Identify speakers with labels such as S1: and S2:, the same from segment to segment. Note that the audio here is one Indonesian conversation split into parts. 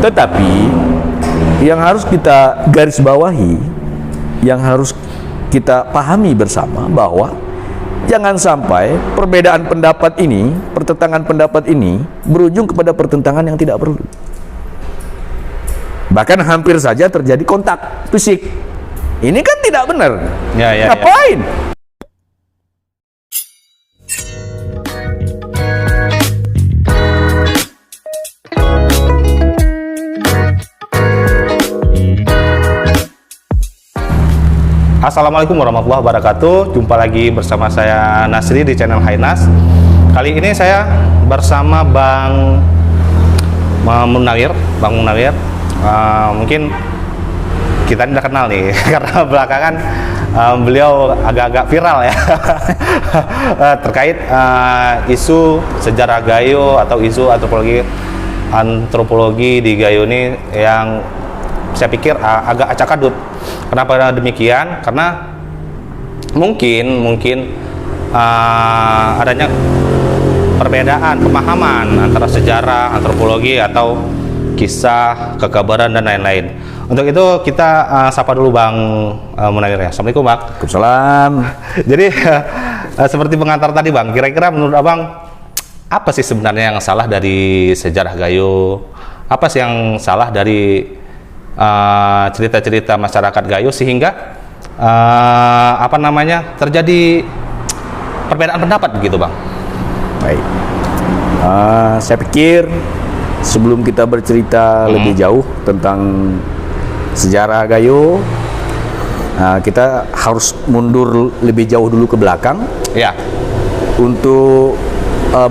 S1: Tetapi yang harus kita garis bawahi, yang harus kita pahami bersama bahwa jangan sampai perbedaan pendapat ini, pertentangan pendapat ini berujung kepada pertentangan yang tidak perlu. Bahkan hampir saja terjadi kontak fisik. Ini kan tidak benar. Ngapain?
S2: Assalamualaikum warahmatullahi wabarakatuh. Jumpa lagi bersama saya Nasri di channel Hainas. Kali ini saya bersama Bang Munawir. Mungkin kita tidak kenal nih karena belakangan beliau agak-agak viral ya terkait isu sejarah Gayo atau isu antropologi di Gayo ini yang saya pikir agak acak adut. Kenapa demikian? Karena mungkin adanya perbedaan pemahaman antara sejarah, antropologi atau kisah, kekabaran dan lain-lain. Untuk itu kita sapa dulu Bang Munawir ya. Assalamualaikum Bang.
S1: Waalaikumsalam.
S2: Jadi seperti pengantar tadi Bang, kira-kira menurut Abang apa sih sebenarnya yang salah dari sejarah Gayo? Apa sih yang salah dari cerita-cerita masyarakat Gayo sehingga terjadi perbedaan pendapat begitu Bang?
S1: Baik, saya pikir sebelum kita bercerita lebih jauh tentang sejarah Gayo, kita harus mundur lebih jauh dulu ke belakang
S2: ya,
S1: untuk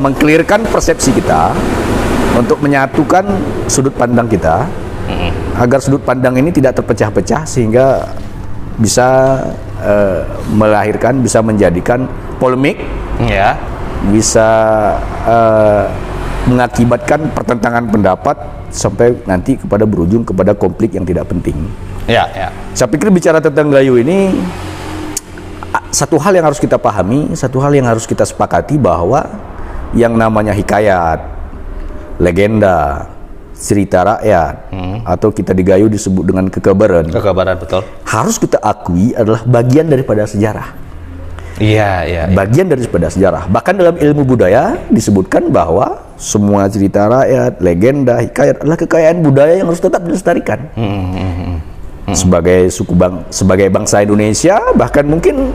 S1: mengklirkan persepsi kita, untuk menyatukan sudut pandang kita, agar sudut pandang ini tidak terpecah-pecah sehingga bisa melahirkan, bisa menjadikan polemik,
S2: ya,
S1: bisa mengakibatkan pertentangan pendapat sampai nanti kepada berujung kepada konflik yang tidak penting.
S2: Ya.
S1: Saya pikir bicara tentang Gayo ini satu hal yang harus kita pahami, satu hal yang harus kita sepakati bahwa yang namanya hikayat, legenda, cerita rakyat, atau kita di Gayo disebut dengan kekabaran,
S2: betul,
S1: harus kita akui adalah bagian daripada sejarah.
S2: Iya.
S1: Bagian daripada sejarah. Bahkan dalam ilmu budaya disebutkan bahwa semua cerita rakyat, legenda, hikayat adalah kekayaan budaya yang harus tetap dilestarikan. Sebagai sebagai bangsa Indonesia, bahkan mungkin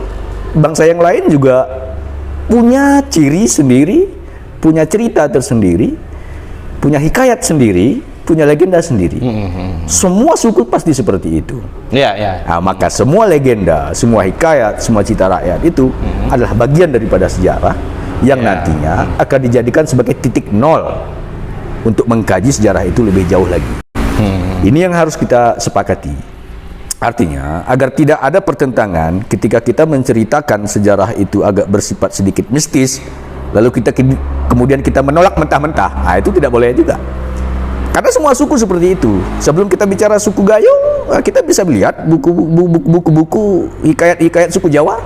S1: bangsa yang lain juga punya ciri sendiri, punya cerita tersendiri, punya hikayat sendiri, punya legenda sendiri. Semua suku pasti seperti itu.
S2: Iya.
S1: Nah, maka semua legenda, semua hikayat, semua cita rakyat itu adalah bagian daripada sejarah yang nantinya akan dijadikan sebagai titik nol untuk mengkaji sejarah itu lebih jauh lagi. Ini yang harus kita sepakati. Artinya, agar tidak ada pertentangan ketika kita menceritakan sejarah itu agak bersifat sedikit mistis, lalu kemudian kita menolak mentah-mentah, itu tidak boleh juga. Karena semua suku seperti itu. Sebelum kita bicara suku Gayo, kita bisa melihat buku-buku hikayat-hikayat suku Jawa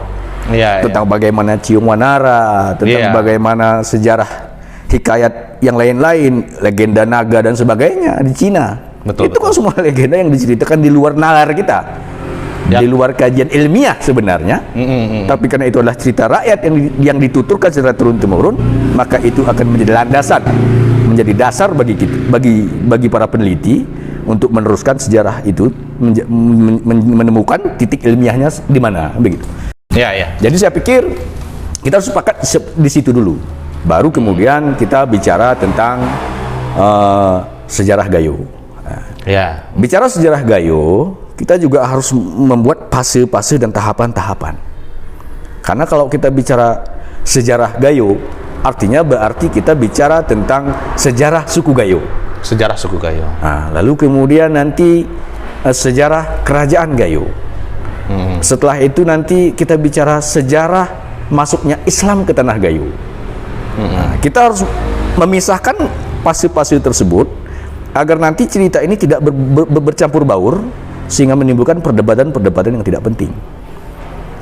S1: tentang bagaimana Cium Wanara, tentang bagaimana sejarah hikayat yang lain-lain, legenda naga dan sebagainya di Cina. Itu kan semua legenda yang diceritakan di luar nalar kita, di luar kajian ilmiah sebenarnya. Tapi karena itu adalah cerita rakyat yang dituturkan secara turun-temurun, maka itu akan menjadi landasan, menjadi dasar bagi para peneliti untuk meneruskan sejarah itu, menemukan titik ilmiahnya di mana, begitu. Jadi saya pikir kita harus sepakat di situ dulu, baru kemudian kita bicara tentang sejarah Gayo. Bicara sejarah Gayo, kita juga harus membuat fase-fase dan tahapan-tahapan. Karena kalau kita bicara sejarah Gayo, artinya berarti kita bicara tentang sejarah suku Gayo. Lalu kemudian nanti sejarah kerajaan Gayo. Setelah itu nanti kita bicara sejarah masuknya Islam ke tanah Gayo. Kita harus memisahkan fase-fase tersebut agar nanti cerita ini tidak bercampur baur sehingga menimbulkan perdebatan-perdebatan yang tidak penting.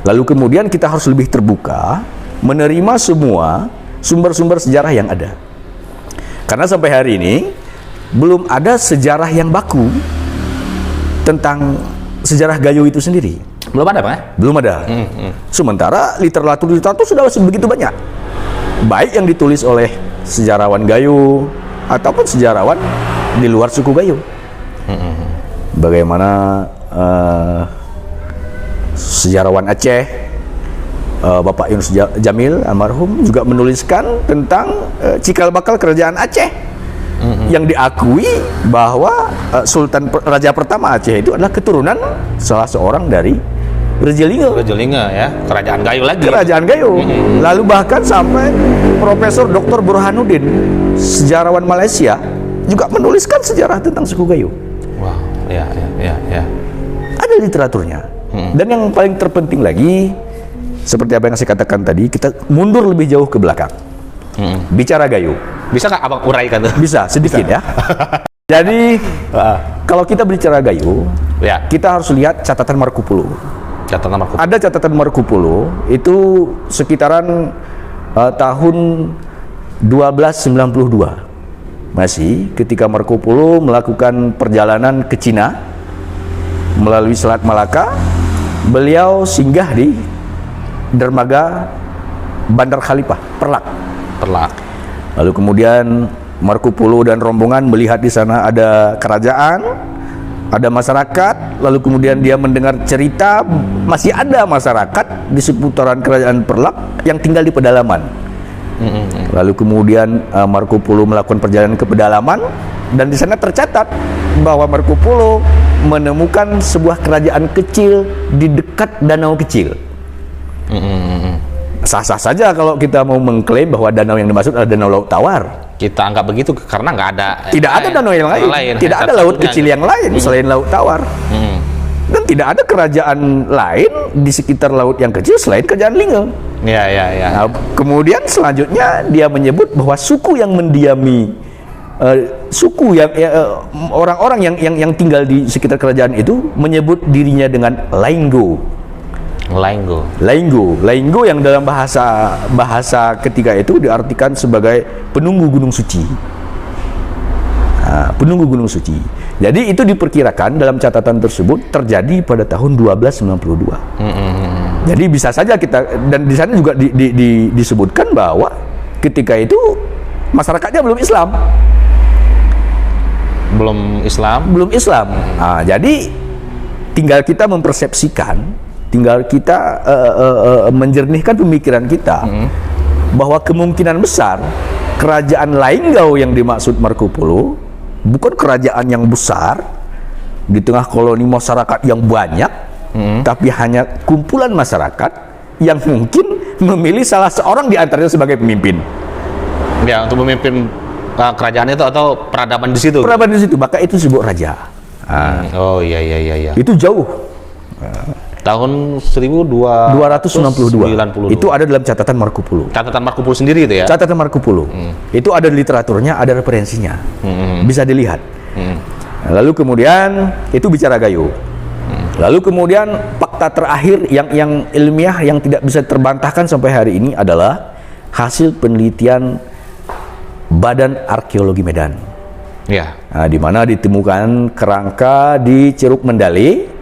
S1: Lalu kemudian kita harus lebih terbuka menerima semua sumber-sumber sejarah yang ada. Karena sampai hari ini belum ada sejarah yang baku tentang sejarah Gayo itu sendiri.
S2: Belum ada, Bang ya?
S1: Belum ada. Sementara literatur sudah begitu banyak. Baik yang ditulis oleh sejarawan Gayo ataupun sejarawan di luar suku Gayo. Bagaimana sejarawan Aceh, Bapak Yunus Jamil almarhum juga menuliskan tentang cikal bakal kerajaan Aceh. Yang diakui bahwa Raja pertama Aceh itu adalah keturunan salah seorang dari Berjelinga.
S2: Berjelinga ya, kerajaan Gayo lagi.
S1: Kerajaan Gayo. Lalu bahkan sampai Profesor Dr. Burhanuddin, sejarawan Malaysia, juga menuliskan sejarah tentang suku Gayo.
S2: Wow, ya.
S1: Ada literaturnya. Dan yang paling terpenting lagi, seperti apa yang saya katakan tadi, kita mundur lebih jauh ke belakang. Bicara Gayo.
S2: Bisa nggak Abang uraikan tuh?
S1: Bisa, sedikit ya. Jadi, kalau kita bicara Gayo,
S2: Ya.
S1: kita harus lihat catatan Marco Polo.
S2: Catatan Marco.
S1: Ada catatan Marco Polo, itu sekitaran tahun 1292. Masih ketika Marco Polo melakukan perjalanan ke Cina melalui Selat Malaka, beliau singgah di dermaga Bandar Khalifah, Perlak. Lalu kemudian Marco Polo dan rombongan melihat di sana ada kerajaan, ada masyarakat, lalu kemudian dia mendengar cerita masih ada masyarakat di seputaran kerajaan Perlak yang tinggal di pedalaman. Lalu kemudian Marco Polo melakukan perjalanan ke pedalaman, dan di sana tercatat bahwa Marco Polo menemukan sebuah kerajaan kecil di dekat danau kecil. Sah-sah saja kalau kita mau mengklaim bahwa danau yang dimaksud adalah Danau Laut Tawar.
S2: Kita anggap begitu karena nggak ada.
S1: Tidak ada danau yang lain. Tidak ada laut kecil yang lain selain Laut Tawar. Dan tidak ada kerajaan lain di sekitar laut yang kecil selain kerajaan Lingga.
S2: Ya.
S1: Nah, kemudian selanjutnya dia menyebut bahwa suku yang mendiami orang-orang yang tinggal di sekitar kerajaan itu menyebut dirinya dengan Lainggo. Lainggo yang dalam bahasa ketiga itu diartikan sebagai penunggu gunung suci. Penunggu gunung suci. Jadi itu diperkirakan dalam catatan tersebut terjadi pada tahun 1292. Jadi bisa saja kita, dan di sana juga disebutkan bahwa ketika itu masyarakatnya belum Islam. Jadi tinggal kita mempersepsikan, tinggal kita menjernihkan pemikiran kita bahwa kemungkinan besar kerajaan Laingau yang dimaksud Marco Polo bukan kerajaan yang besar di tengah koloni masyarakat yang banyak, tapi hanya kumpulan masyarakat yang mungkin memilih salah seorang di antaranya sebagai pemimpin.
S2: Ya, untuk memimpin kerajaan itu atau peradaban di situ.
S1: Peradaban di situ, maka itu disebut raja.
S2: Oh iya.
S1: Itu jauh.
S2: Tahun 1292.
S1: Itu ada dalam catatan Marco Polo.
S2: Catatan Marco Polo sendiri itu ya?
S1: Catatan Marco Polo. Itu ada di literaturnya, ada referensinya. Bisa dilihat. Lalu kemudian itu bicara Gayo. Lalu kemudian fakta terakhir yang ilmiah yang tidak bisa terbantahkan sampai hari ini adalah hasil penelitian Badan Arkeologi Medan.
S2: Ya.
S1: Di mana ditemukan kerangka di Ceruk Mendale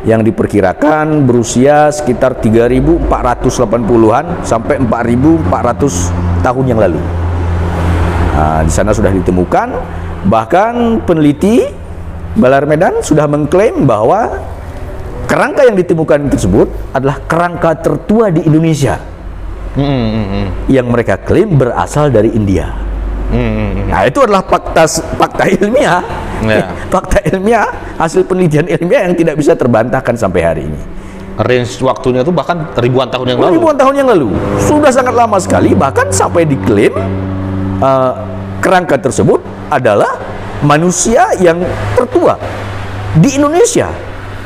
S1: yang diperkirakan berusia sekitar 3.480-an sampai 4.400 tahun yang lalu. Di sana sudah ditemukan, bahkan peneliti Balar Medan sudah mengklaim bahwa kerangka yang ditemukan tersebut adalah kerangka tertua di Indonesia, yang mereka klaim berasal dari India. Nah, itu adalah fakta ilmiah. Fakta ilmiah, hasil penelitian ilmiah yang tidak bisa terbantahkan sampai hari ini.
S2: Range waktunya itu bahkan ribuan tahun yang lalu.
S1: Ribuan tahun yang lalu. Sudah sangat lama sekali, bahkan sampai diklaim kerangka tersebut adalah manusia yang tertua di Indonesia.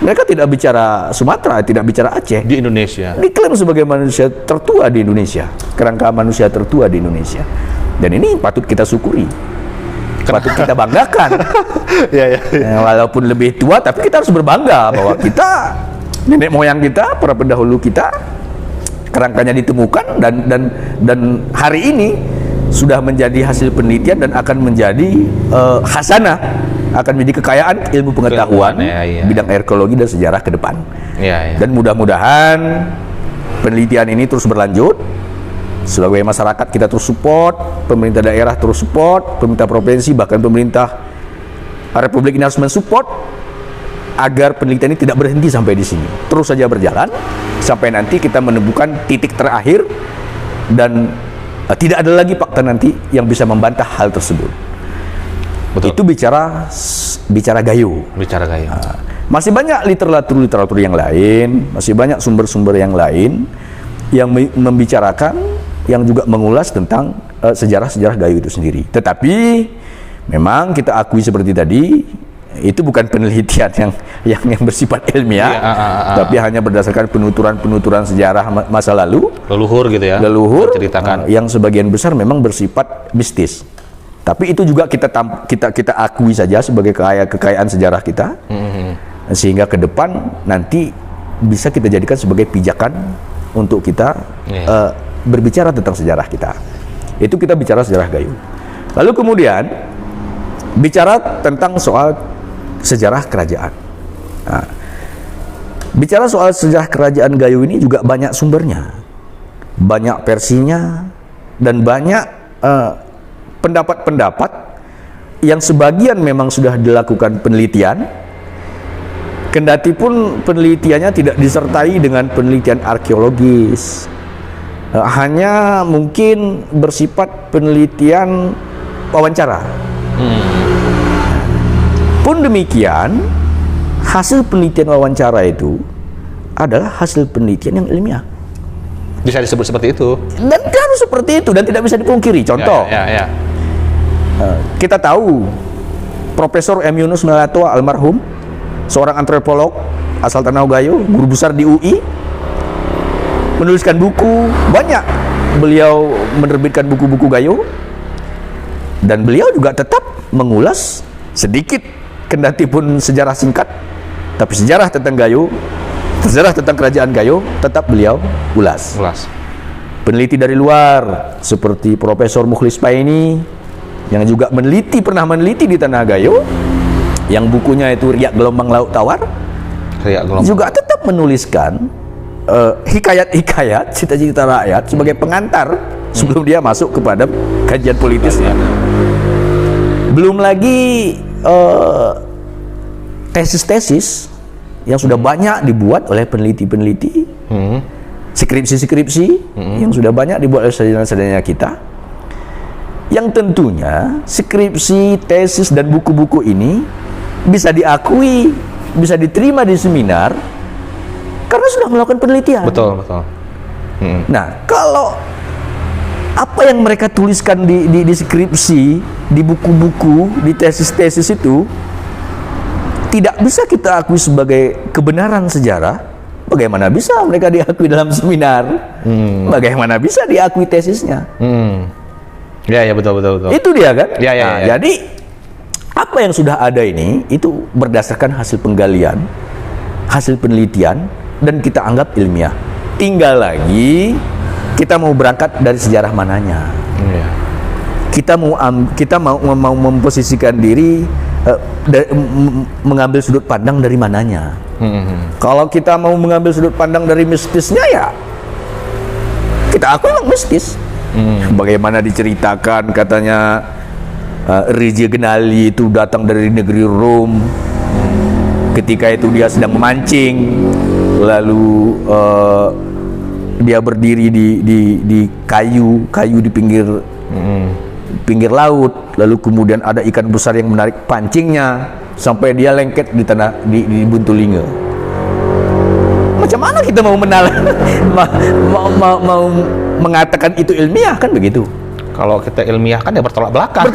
S1: Mereka tidak bicara Sumatera, tidak bicara Aceh.
S2: Di Indonesia.
S1: Diklaim sebagai manusia tertua di Indonesia. Kerangka manusia tertua di Indonesia. Dan ini patut kita syukuri, patut kita banggakan. Walaupun lebih tua, tapi kita harus berbangga bahwa kita, nenek moyang kita, para pendahulu kita, kerangkanya ditemukan, dan hari ini sudah menjadi hasil penelitian dan akan menjadi khasanah, akan menjadi kekayaan ilmu pengetahuan bidang arkeologi dan sejarah ke depan. Dan mudah-mudahan penelitian ini terus berlanjut. Sebagai masyarakat kita terus support, pemerintah daerah terus support, pemerintah provinsi bahkan pemerintah Republik ini harus mensupport agar penelitian ini tidak berhenti sampai di sini. Terus saja berjalan sampai nanti kita menemukan titik terakhir dan tidak ada lagi fakta nanti yang bisa membantah hal tersebut.
S2: Betul.
S1: Itu bicara Gayo. Masih banyak literatur yang lain, masih banyak sumber-sumber yang lain yang membicarakan, yang juga mengulas tentang sejarah-sejarah Gayo itu sendiri. Tetapi memang kita akui seperti tadi, itu bukan penelitian yang bersifat ilmiah, tapi hanya berdasarkan penuturan sejarah masa lalu,
S2: leluhur gitu ya,
S1: ceritakan, yang sebagian besar memang bersifat mistis. Tapi itu juga kita akui saja sebagai kekayaan sejarah kita, sehingga ke depan nanti bisa kita jadikan sebagai pijakan untuk kita berbicara tentang sejarah kita. Itu kita bicara sejarah Gayo. Lalu kemudian bicara tentang soal sejarah kerajaan. Nah, bicara soal sejarah kerajaan Gayo ini juga banyak sumbernya, banyak versinya, dan banyak pendapat-pendapat yang sebagian memang sudah dilakukan penelitian, kendati pun penelitiannya tidak disertai dengan penelitian arkeologis, hanya mungkin bersifat penelitian wawancara. Pun demikian, hasil penelitian wawancara itu adalah hasil penelitian yang ilmiah.
S2: Bisa disebut seperti itu.
S1: Dan harus seperti itu dan tidak bisa dipungkiri. Contoh, kita tahu Profesor M. Yunus Melatoa almarhum, seorang antropolog asal Tanah Gayo, guru besar di UI, menuliskan buku banyak. Beliau menerbitkan buku-buku Gayo, dan beliau juga tetap mengulas sedikit, kendati pun sejarah singkat, tapi sejarah tentang Gayo, sejarah tentang kerajaan Gayo tetap beliau ulas. Peneliti dari luar seperti Profesor Mukhlis Paini yang juga pernah meneliti di Tanah Gayo, yang bukunya itu Riak Gelombang Laut Tawar, juga tetap menuliskan hikayat-hikayat, cita-cita rakyat sebagai pengantar sebelum dia masuk kepada kajian politisnya. Belum lagi tesis-tesis yang sudah banyak dibuat oleh peneliti-peneliti, skripsi-skripsi yang sudah banyak dibuat oleh sarjana-sarjana kita, yang tentunya skripsi, tesis, dan buku-buku ini bisa diakui, bisa diterima di seminar karena sudah melakukan penelitian.
S2: Betul.
S1: Nah, kalau apa yang mereka tuliskan di skripsi, di buku-buku, di tesis-tesis itu tidak bisa kita akui sebagai kebenaran sejarah, bagaimana bisa mereka diakui dalam seminar? Bagaimana bisa diakui tesisnya?
S2: Ya, betul.
S1: Itu dia kan?
S2: Ya.
S1: Jadi apa yang sudah ada ini itu berdasarkan hasil penggalian, hasil penelitian, dan kita anggap ilmiah. Tinggal lagi kita mau berangkat dari sejarah mananya. Kita mau memposisikan diri, mengambil sudut pandang dari mananya. Kalau kita mau mengambil sudut pandang dari mistisnya, ya kita akui memang mistis. Bagaimana diceritakan katanya Raja Genali itu datang dari negeri Rom, ketika itu dia sedang memancing, lalu dia berdiri di kayu di pinggir laut, lalu kemudian ada ikan besar yang menarik pancingnya sampai dia lengket di buntulinga. Macam mana kita mau mau mengatakan itu ilmiah, kan begitu?
S2: Kalau kita ilmiah kan ya bertolak belakang.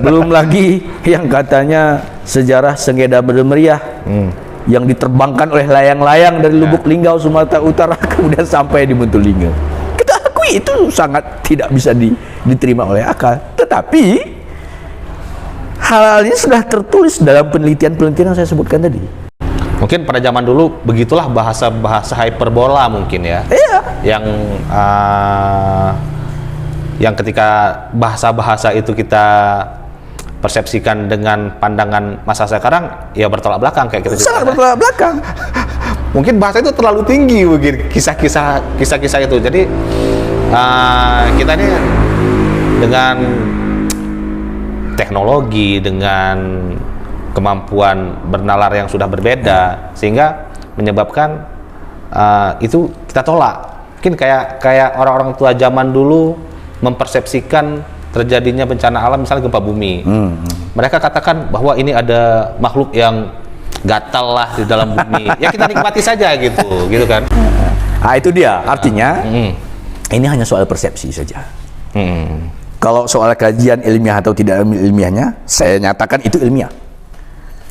S2: Belum lagi yang katanya sejarah Senggeda Bermeriah yang diterbangkan oleh layang-layang dari Lubuk Linggau, Sumatera Utara, kemudian sampai di Buntulinga. Kita akui itu sangat tidak bisa diterima oleh akal. Tetapi hal ini sudah tertulis dalam penelitian-penelitian yang saya sebutkan tadi. Mungkin pada zaman dulu begitulah bahasa hyperbola mungkin ya.
S1: Iya.
S2: Yang yang ketika bahasa-bahasa itu kita persepsikan dengan pandangan masa sekarang ya bertolak belakang kayak gitu.
S1: Sangat bertolak belakang.
S2: Mungkin bahasa itu terlalu tinggi mungkin kisah-kisah itu. Jadi kita ini dengan teknologi, dengan kemampuan bernalar yang sudah berbeda, sehingga menyebabkan itu kita tolak. Mungkin kayak orang-orang tua zaman dulu mempersepsikan terjadinya bencana alam, misalnya gempa bumi. Mereka katakan bahwa ini ada makhluk yang gatal lah di dalam bumi. Ya kita nikmati saja gitu kan.
S1: Itu dia. Artinya ini hanya soal persepsi saja. Kalau soal kajian ilmiah atau tidak ilmiahnya, saya nyatakan itu ilmiah.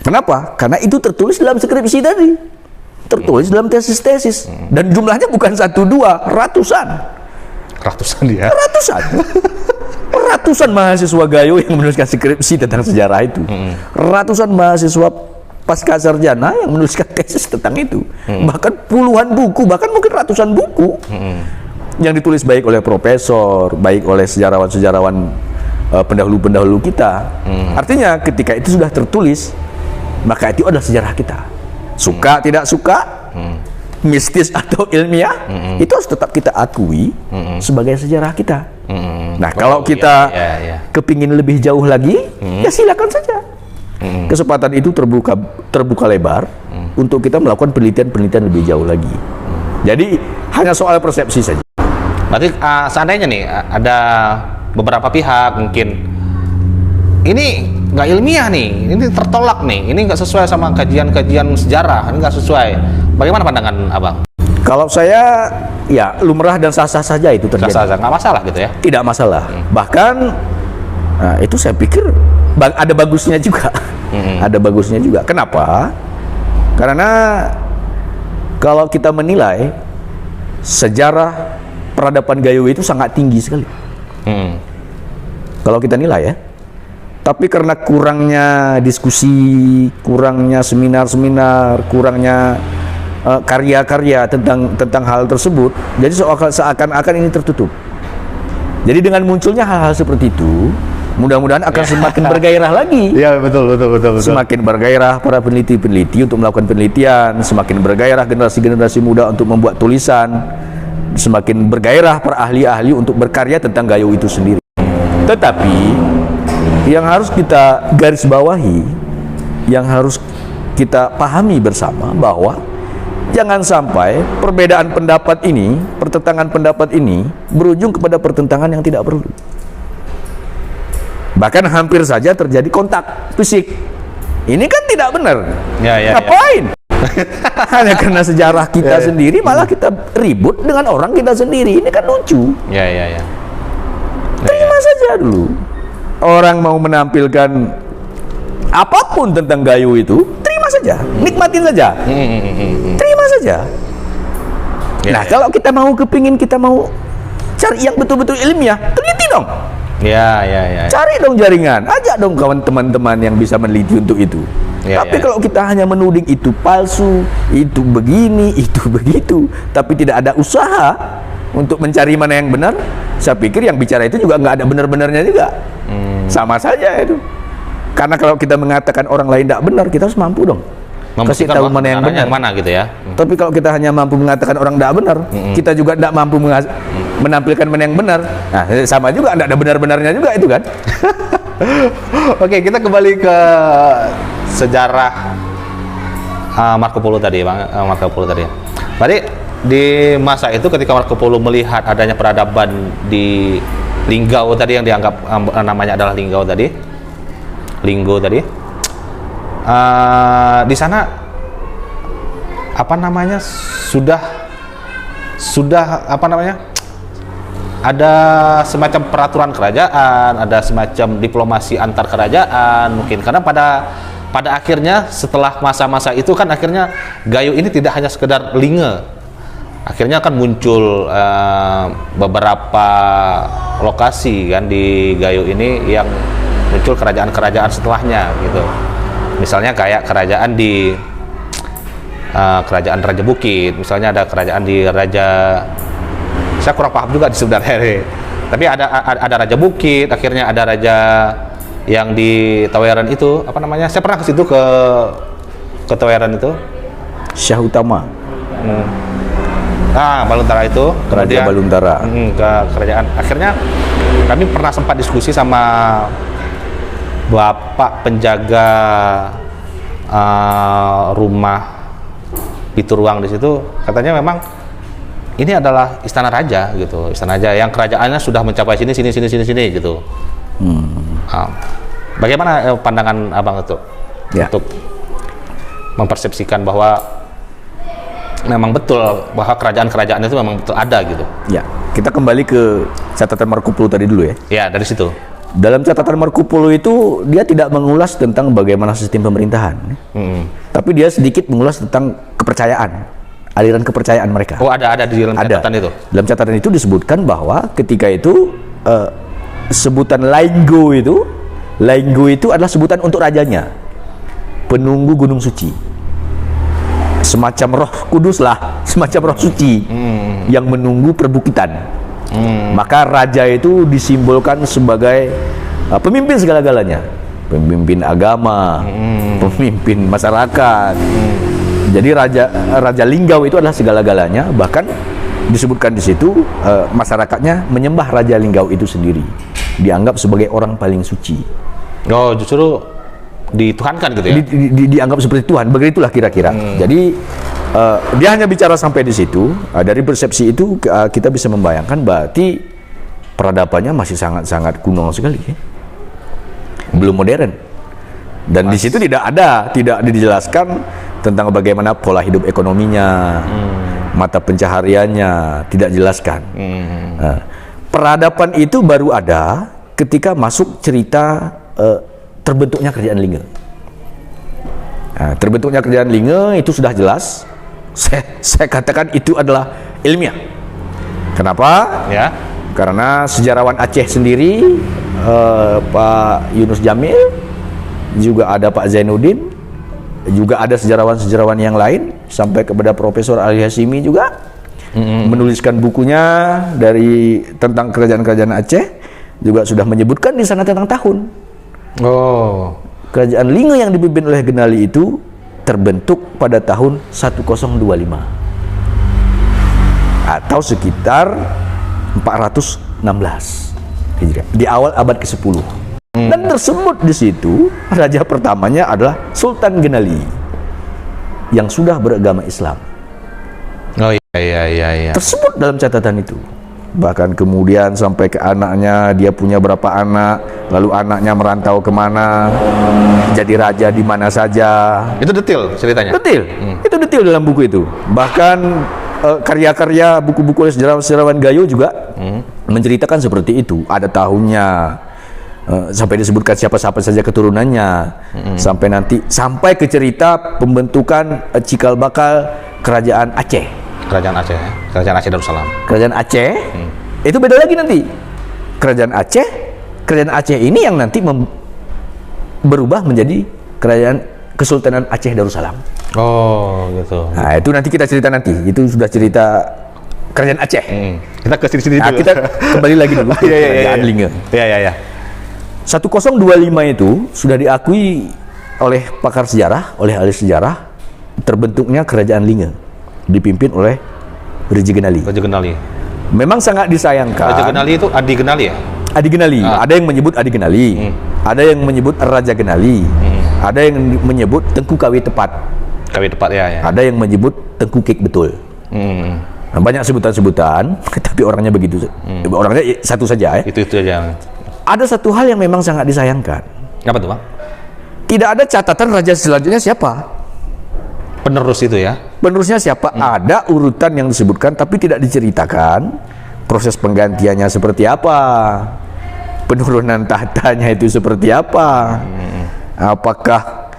S1: Kenapa? Karena itu tertulis dalam skripsi tadi, tertulis dalam tesis-tesis, dan jumlahnya bukan 1, 2, ratusan
S2: ya.
S1: Ratusan mahasiswa Gayo yang menuliskan skripsi tentang sejarah itu. Ratusan mahasiswa pasca sarjana yang menuliskan tesis tentang itu. Bahkan puluhan buku, bahkan mungkin ratusan buku yang ditulis baik oleh profesor, baik oleh sejarawan-sejarawan pendahulu-pendahulu kita. Artinya ketika itu sudah tertulis, maka itu adalah sejarah kita. Suka tidak suka, mistis atau ilmiah, itu harus tetap kita akui sebagai sejarah kita. Nah, kalau kita kepingin lebih jauh lagi, ya silakan saja. Kesempatan itu terbuka lebar untuk kita melakukan penelitian-penelitian lebih jauh lagi. Jadi hanya soal persepsi saja.
S2: Berarti seandainya nih ada beberapa pihak mungkin ini nggak ilmiah nih, ini tertolak nih, ini nggak sesuai sama kajian-kajian sejarah, ini nggak sesuai. Bagaimana pandangan Abang?
S1: Kalau saya, ya lumrah dan sah-sah saja itu terjadi.
S2: Sah-sah, nggak masalah gitu ya?
S1: Tidak masalah. Bahkan itu saya pikir ada bagusnya juga. Ada bagusnya juga. Kenapa? Karena kalau kita menilai sejarah peradaban Gayo itu sangat tinggi sekali. Kalau kita nilai ya. Tapi karena kurangnya diskusi, kurangnya seminar-seminar, kurangnya karya-karya tentang hal tersebut, jadi seakan-akan ini tertutup. Jadi dengan munculnya hal-hal seperti itu, mudah-mudahan akan semakin bergairah lagi.
S2: Iya, betul.
S1: Semakin bergairah para peneliti-peneliti untuk melakukan penelitian, semakin bergairah generasi-generasi muda untuk membuat tulisan, semakin bergairah para ahli-ahli untuk berkarya tentang Gayo itu sendiri. Tetapi yang harus kita garis bawahi, yang harus kita pahami bersama bahwa jangan sampai perbedaan pendapat ini, pertentangan pendapat ini berujung kepada pertentangan yang tidak perlu. Bahkan hampir saja terjadi kontak fisik. Ini kan tidak benar. Ngapain? Hanya karena sejarah kita sendiri malah kita ribut dengan orang kita sendiri. Ini kan lucu. Terima saja dulu. Orang mau menampilkan apapun tentang Gayo itu, terima saja, nikmatin saja, terima saja. Nah, kalau kita mau kita mau cari yang betul-betul ilmiah, teliti dong. Cari dong jaringan, ajak dong kawan teman-teman yang bisa meneliti untuk itu. Tapi kalau kita hanya menuding itu palsu, itu begini, itu begitu, tapi tidak ada usaha untuk mencari mana yang benar, saya pikir yang bicara itu juga nggak ada benar-benarnya juga. Sama saja itu. Karena kalau kita mengatakan orang lain tidak benar, kita harus mampu dong kasih tahu mana yang benar,
S2: mana gitu ya.
S1: Tapi kalau kita hanya mampu mengatakan orang tidak benar, kita juga tidak mampu menampilkan mana yang benar. Nah, sama juga, tidak ada benar-benarnya juga itu kan.
S2: Oke, kita kembali ke sejarah Marco Polo tadi, Bang. Marco Polo tadi. Berarti di masa itu ketika Marco Polo melihat adanya peradaban di Linggau tadi, yang dianggap namanya adalah Linggau tadi, Linggo tadi, di sana apa namanya sudah apa namanya ada semacam peraturan kerajaan, ada semacam diplomasi antar kerajaan mungkin, karena pada akhirnya setelah masa-masa itu kan akhirnya Gayo ini tidak hanya sekedar linge, akhirnya akan muncul beberapa lokasi kan di Gayo ini yang muncul kerajaan-kerajaan setelahnya gitu. Misalnya kayak kerajaan di kerajaan Raja Bukit, misalnya ada kerajaan di Raja, saya kurang paham juga sebenarnya Tapi ada Raja Bukit, akhirnya ada raja yang di Taweran itu, apa namanya? Saya pernah ke situ ke Taweran itu.
S1: Syah Utama.
S2: Baluntara itu,
S1: Kerajaan Baluntara.
S2: Ke kerajaan. Akhirnya kami pernah sempat diskusi sama bapak penjaga rumah Pituruang di situ, katanya memang ini adalah istana raja gitu, istana raja yang kerajaannya sudah mencapai sini gitu. Bagaimana pandangan abang itu untuk mempersepsikan bahwa memang betul bahwa kerajaan-kerajaan itu memang betul ada gitu?
S1: Ya, kita kembali ke catatan Marco Polo tadi dulu ya.
S2: Ya, dari situ.
S1: Dalam catatan Marco Polo itu dia tidak mengulas tentang bagaimana sistem pemerintahan, tapi dia sedikit mengulas tentang kepercayaan, aliran kepercayaan mereka.
S2: Oh, ada di dalam catatan itu.
S1: Dalam catatan itu disebutkan bahwa ketika itu sebutan Lainggo itu adalah sebutan untuk rajanya, penunggu Gunung Suci, semacam roh kudus lah, semacam roh suci yang menunggu perbukitan. Maka raja itu disimbolkan sebagai pemimpin segala-galanya, pemimpin agama, pemimpin masyarakat. Jadi Raja Linggau itu adalah segala-galanya. Bahkan disebutkan di situ masyarakatnya menyembah Raja Linggau itu sendiri, dianggap sebagai orang paling suci.
S2: Oh, justru dituhankan gitu ya?
S1: Dianggap seperti Tuhan, begitulah kira-kira. Jadi dia hanya bicara sampai di situ. Dari persepsi itu kita bisa membayangkan berarti peradabannya masih sangat-sangat kuno sekali ya? Belum modern. Dan di situ tidak dijelaskan tentang bagaimana pola hidup ekonominya, mata pencahariannya, tidak dijelaskan. Peradaban itu baru ada ketika masuk cerita terbentuknya kerajaan Linge. Terbentuknya kerajaan Linge itu sudah jelas. Saya katakan itu adalah ilmiah. Kenapa?
S2: Ya.
S1: Karena sejarawan Aceh sendiri, Pak Yunus Jamil, juga ada Pak Zainuddin, juga ada sejarawan-sejarawan yang lain, sampai kepada Profesor Ali Hashimi juga menuliskan bukunya tentang kerajaan-kerajaan Aceh, juga sudah menyebutkan di sana tentang tahun.
S2: Oh.
S1: Kerajaan Linge yang dipimpin oleh Genali itu terbentuk pada tahun 1025 atau sekitar 416 Hijriah, di awal abad ke-10. Dan tersebut di situ raja pertamanya adalah Sultan Genali yang sudah beragama Islam.
S2: Oh iya.
S1: Tersebut dalam catatan itu. Bahkan kemudian sampai ke anaknya, dia punya berapa anak, lalu anaknya merantau kemana, jadi raja di mana saja.
S2: Itu detail ceritanya?
S1: Detail, itu detail dalam buku itu. Bahkan karya-karya buku-buku oleh sejarawan Gayo juga menceritakan seperti itu. Ada tahunnya, sampai disebutkan siapa-siapa saja keturunannya, sampai ke cerita pembentukan cikal bakal kerajaan Aceh.
S2: Kerajaan Aceh Darussalam.
S1: Kerajaan Aceh itu beda lagi nanti. Kerajaan Aceh ini yang nanti berubah menjadi Kesultanan Aceh Darussalam.
S2: Oh, gitu.
S1: Nah, itu nanti kita cerita nanti. Itu sudah cerita Kerajaan Aceh.
S2: Kita ke sini dulu.
S1: Kita kembali lagi dulu ke Kerajaan Linge.
S2: Iya.
S1: 1025 itu sudah diakui oleh pakar sejarah, oleh ahli sejarah, terbentuknya Kerajaan Linge, dipimpin oleh Raja Genali. Memang sangat disayangkan.
S2: Raja Genali itu Adi Genali ya?
S1: Adi Genali. Ada yang menyebut Adi Genali, ada yang menyebut Raja Genali, ada yang menyebut Tengku Kawi Tepat.
S2: Ya.
S1: Ada yang menyebut Tengku Kek Betul. Nah, banyak sebutan-sebutan, tapi orangnya begitu. Orangnya satu saja ya.
S2: Itu aja.
S1: Ada satu hal yang memang sangat disayangkan.
S2: Apa tuh, Bang?
S1: Tidak ada catatan raja selanjutnya siapa.
S2: Penerus itu ya?
S1: Penerusnya siapa? Ada urutan yang disebutkan, tapi tidak diceritakan proses penggantiannya seperti apa, penurunan tahtanya itu seperti apa, apakah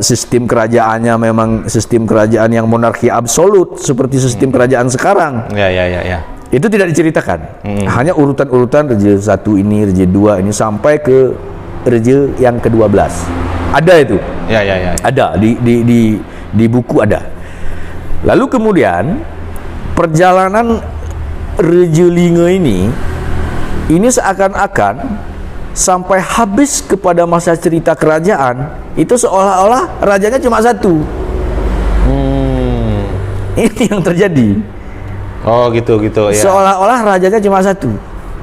S1: sistem kerajaannya memang sistem kerajaan yang monarki absolut seperti sistem kerajaan sekarang.
S2: Ya.
S1: Itu tidak diceritakan. Hanya urutan-urutan Raja 1 ini, Raja 2 ini sampai ke Raja yang ke-12. Ada itu.
S2: Ya.
S1: Ada di buku ada. Lalu kemudian perjalanan Raja Linge ini ini seakan-akan sampai habis kepada masa cerita kerajaan itu seolah-olah rajanya cuma satu. Ini yang terjadi.
S2: Oh gitu ya.
S1: Seolah-olah rajanya cuma satu,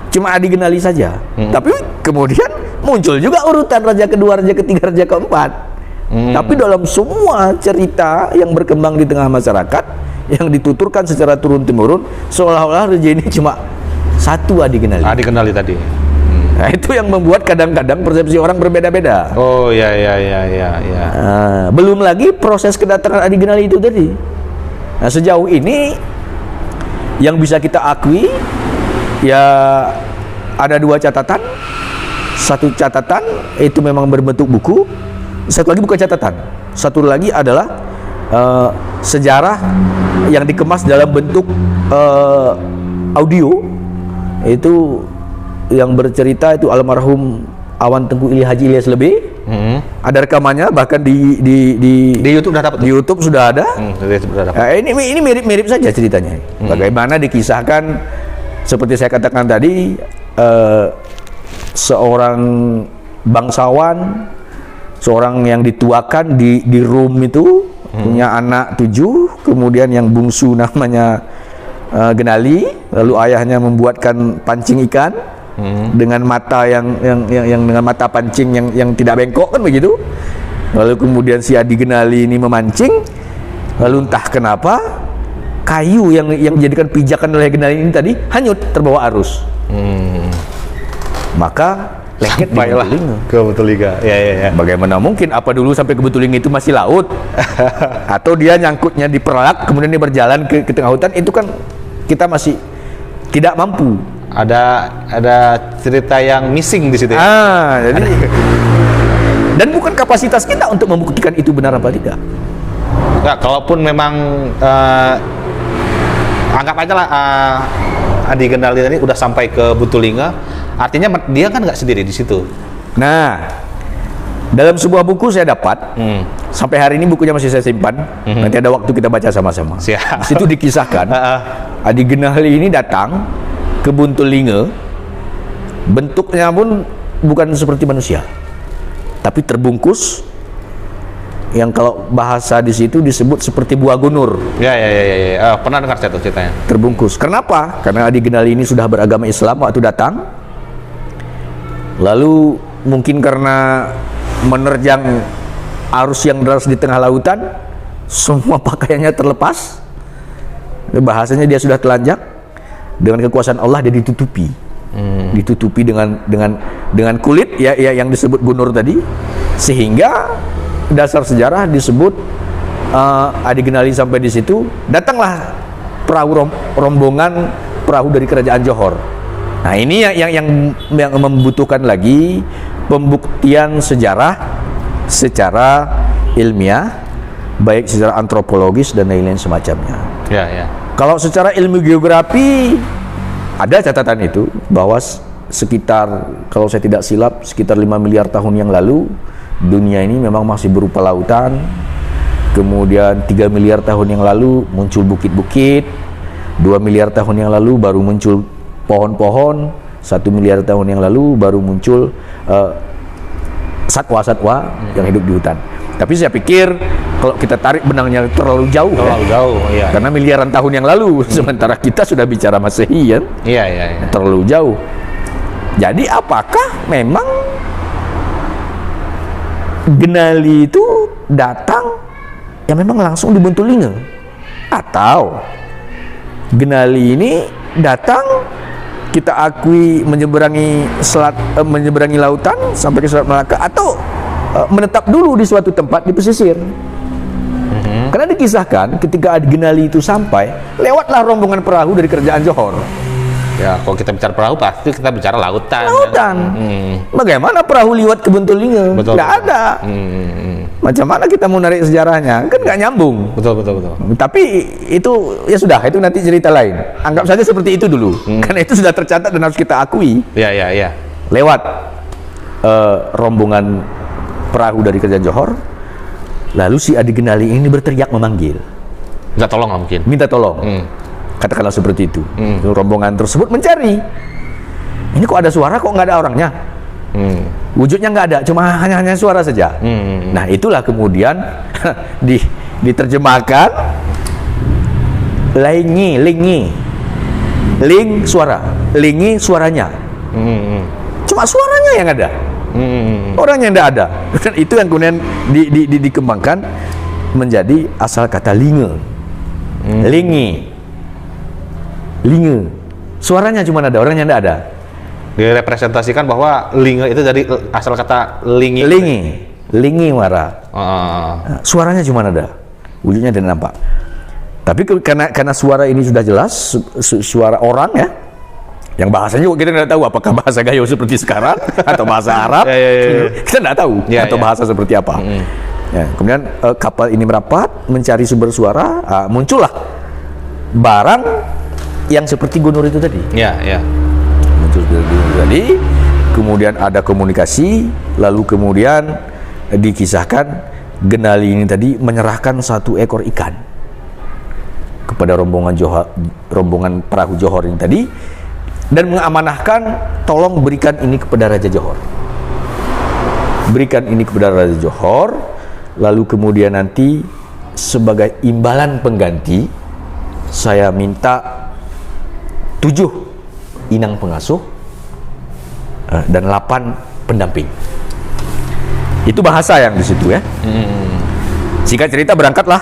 S1: cuma Adi Genali saja. Tapi kemudian muncul juga urutan raja kedua, raja ketiga, raja keempat. Tapi dalam semua cerita yang berkembang di tengah masyarakat, yang dituturkan secara turun-temurun, seolah-olah raja ini cuma satu, Adi Genali.
S2: Adi Genali tadi.
S1: Nah, itu yang membuat kadang-kadang persepsi orang berbeda-beda.
S2: Oh ya.
S1: Belum lagi proses kedatangan Adi Genali itu tadi. Nah, sejauh ini yang bisa kita akui ya ada dua catatan. Satu catatan itu memang berbentuk buku, satu lagi bukan catatan. Satu lagi adalah sejarah yang dikemas dalam bentuk audio, itu yang bercerita itu almarhum Awan Tengku Ili Haji Ilyas Lebih. Ada rekamannya, bahkan di
S2: YouTube sudah dapat.
S1: Di YouTube sudah ada.
S2: Sudah dapat.
S1: Nah, ini mirip-mirip saja ceritanya. Bagaimana dikisahkan seperti saya katakan tadi, seorang bangsawan, seorang yang dituakan di Rum itu punya anak 7, kemudian yang bungsu namanya Genali, lalu ayahnya membuatkan pancing ikan dengan mata yang dengan mata pancing yang tidak bengkok, kan begitu. Lalu kemudian si Adi Genali ini memancing, lalu entah kenapa kayu yang dijadikan pijakan oleh Genali ini tadi hanyut terbawa arus. Maka lengket di Betulinga.
S2: Ke Betulinga. Ya.
S1: Bagaimana mungkin? Apa dulu sampai ke Betulinga itu masih laut? Atau dia nyangkutnya di Perlak kemudian dia berjalan ke tengah hutan? Itu kan kita masih tidak mampu.
S2: Ada cerita yang missing di situ.
S1: Jadi dan bukan kapasitas kita untuk membuktikan itu benar apa tidak.
S2: Enggak, kalaupun memang anggap aja lah Adi Genali tadi udah sampai ke Betulinga, artinya dia kan nggak sendiri di situ.
S1: Nah, dalam sebuah buku saya dapat, sampai hari ini bukunya masih saya simpan. Nanti ada waktu kita baca sama-sama.
S2: Siap.
S1: Di situ dikisahkan Adi Genali ini datang ke Betulinga, bentuknya pun bukan seperti manusia, tapi terbungkus, yang kalau bahasa di situ disebut seperti buah gunur.
S2: Ya. Pernah dengar saya tuh ceritanya.
S1: Terbungkus. Kenapa? Karena Adi Genali ini sudah beragama Islam waktu datang. Lalu mungkin karena menerjang arus yang deras di tengah lautan, semua pakaiannya terlepas. Bahasanya dia sudah telanjang. Dengan kekuasaan Allah dia ditutupi. Ditutupi dengan kulit ya yang disebut gunur tadi, sehingga dasar sejarah disebut Adi Genali sampai di situ, datanglah perahu rombongan perahu dari kerajaan Johor. Nah, ini yang membutuhkan lagi pembuktian sejarah secara ilmiah, baik secara antropologis dan lain-lain semacamnya.
S2: Ya.
S1: Kalau secara ilmu geografi ada catatan itu bahwa sekitar, kalau saya tidak silap, sekitar 5 miliar tahun yang lalu dunia ini memang masih berupa lautan. Kemudian 3 miliar tahun yang lalu muncul bukit-bukit, 2 miliar tahun yang lalu baru muncul pohon-pohon, 1 miliar tahun yang lalu baru muncul satwa-satwa yang hidup di hutan. Tapi saya pikir kalau kita tarik benangnya terlalu jauh,
S2: iya.
S1: Karena miliaran tahun yang lalu, sementara kita sudah bicara Masehi, kan?
S2: Iya.
S1: Terlalu jauh. Jadi apakah memang Genali itu datang ya memang langsung di Betulinga, atau Genali ini datang, kita akui menyeberangi lautan sampai ke Selat Malaka, atau menetap dulu di suatu tempat di pesisir. Karena dikisahkan ketika Adi Genali itu sampai, lewatlah rombongan perahu dari kerajaan Johor.
S2: Ya, kalau kita bicara perahu pasti kita bicara lautan.
S1: Lautan. Bagaimana perahu liwat ke Betulinga? Nggak ada. Macam mana kita mau narik sejarahnya? Kan nggak nyambung.
S2: Betul.
S1: Tapi itu ya sudah, itu nanti cerita lain. Anggap saja seperti itu dulu. Karena itu sudah tercatat dan harus kita akui.
S2: Iya.
S1: Lewat rombongan perahu dari kerajaan Johor, lalu si Adi Genali ini berteriak memanggil.
S2: Minta tolong lah mungkin.
S1: Minta tolong. Katakanlah seperti itu. Rombongan tersebut mencari. Ini kok ada suara, kok nggak ada orangnya? Wujudnya nggak ada, cuma hanya suara saja. Nah, itulah kemudian diterjemahkan lingi, suara, lingi suaranya. Cuma suaranya yang ada, orangnya tidak ada. Dan itu yang kemudian dikembangkan menjadi asal kata linge, lingi, suaranya cuma ada, orangnya tidak ada.
S2: Direpresentasikan bahwa linge itu dari asal kata lingi.
S1: Lingi wara. Suaranya cuma ada, wujudnya tidak nampak. Tapi karena suara ini sudah jelas suara orang ya, yang bahasanya juga kita tidak tahu apakah bahasa Gayo seperti sekarang atau bahasa Arab. Kita tidak tahu atau bahasa seperti apa. Ya, kemudian kapal ini merapat mencari sumber suara, muncullah barang yang seperti gunur itu tadi. Muncul seperti gunur tadi, kemudian ada komunikasi, lalu kemudian dikisahkan Genali ini tadi menyerahkan satu ekor ikan kepada rombongan perahu Johor ini tadi, dan mengamanahkan tolong berikan ini kepada Raja Johor. Berikan ini kepada Raja Johor, lalu kemudian nanti sebagai imbalan pengganti saya minta 7 inang pengasuh dan 8 pendamping. Itu bahasa yang di situ ya. Singkat cerita, berangkatlah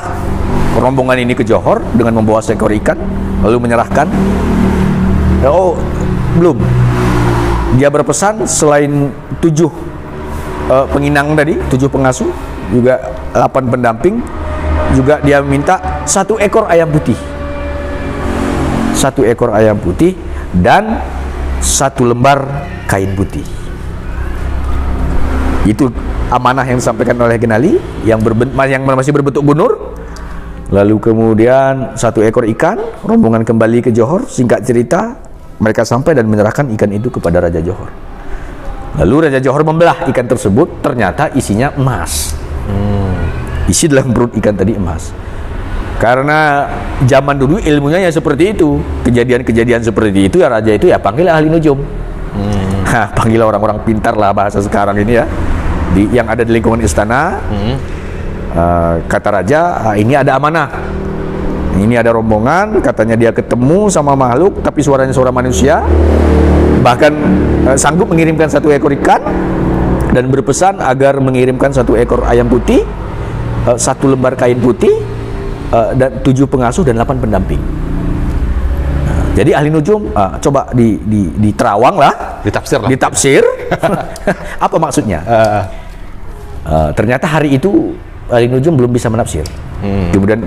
S1: rombongan ini ke Johor dengan membawa seekor ikan, lalu menyerahkan. Oh, belum. Dia berpesan selain 7 penginang tadi, 7 pengasuh, juga 8 pendamping, juga dia minta 1 ekor ayam putih. 1 ekor ayam putih dan 1 lembar kain putih. Itu amanah yang disampaikan oleh Genali yang masih berbentuk gunur. Lalu kemudian 1 ekor ikan, rombongan kembali ke Johor. Singkat cerita, mereka sampai dan menyerahkan ikan itu kepada Raja Johor. Lalu Raja Johor membelah ikan tersebut, ternyata isinya emas. Isi dalam perut ikan tadi emas. Karena zaman dulu ilmunya ya seperti itu, kejadian-kejadian seperti itu ya raja itu ya panggil ahli nujum. Panggil orang-orang pintar lah bahasa sekarang ini ya, yang ada di lingkungan istana. Kata raja, ini ada amanah, ini ada rombongan, katanya dia ketemu sama makhluk tapi suaranya suara manusia, bahkan sanggup mengirimkan 1 ekor ikan dan berpesan agar mengirimkan 1 ekor ayam putih, 1 lembar kain putih, dan 7 pengasuh dan 8 pendamping. Jadi ahli nujum coba diterawang lah, ditafsir apa maksudnya. Ternyata hari itu ahli nujum belum bisa menafsir. Kemudian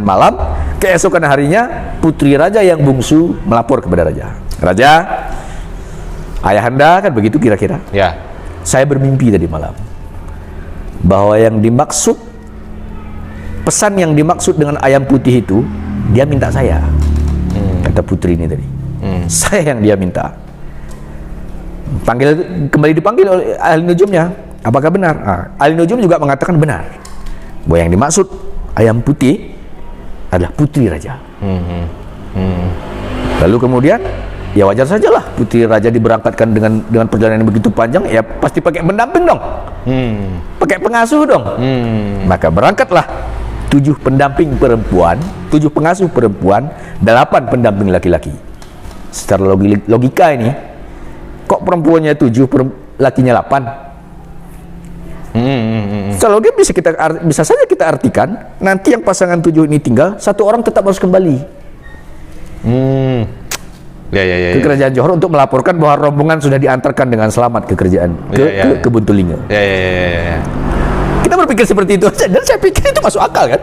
S1: malam, keesokan harinya putri raja yang bungsu melapor kepada raja. Raja, ayahanda kan begitu kira-kira.
S2: Ya.
S1: Saya bermimpi tadi malam bahwa yang dimaksud, pesan yang dimaksud dengan ayam putih itu, dia minta saya. Kata putri ini tadi. Saya yang dia minta. Kembali dipanggil oleh ahli nujumnya. Apakah benar? Ahli nujum juga mengatakan benar bahwa yang dimaksud ayam putih adalah putri raja. Lalu kemudian ya wajar sajalah putri raja diberangkatkan dengan perjalanan yang begitu panjang, ya pasti pakai pendamping dong, pakai pengasuh dong. Maka berangkatlah 7 pendamping perempuan, 7 pengasuh perempuan, 8 pendamping laki-laki. Secara logika ini, kok perempuannya 7, lakinya 8? Kalau dia bisa saja kita artikan, nanti yang pasangan 7 ini tinggal, 1 orang tetap harus kembali ke kerajaan Johor untuk melaporkan bahwa rombongan sudah diantarkan dengan selamat ke kerajaan ke Buntulinga. Kita berpikir seperti itu saja, dan saya pikir itu masuk akal kan,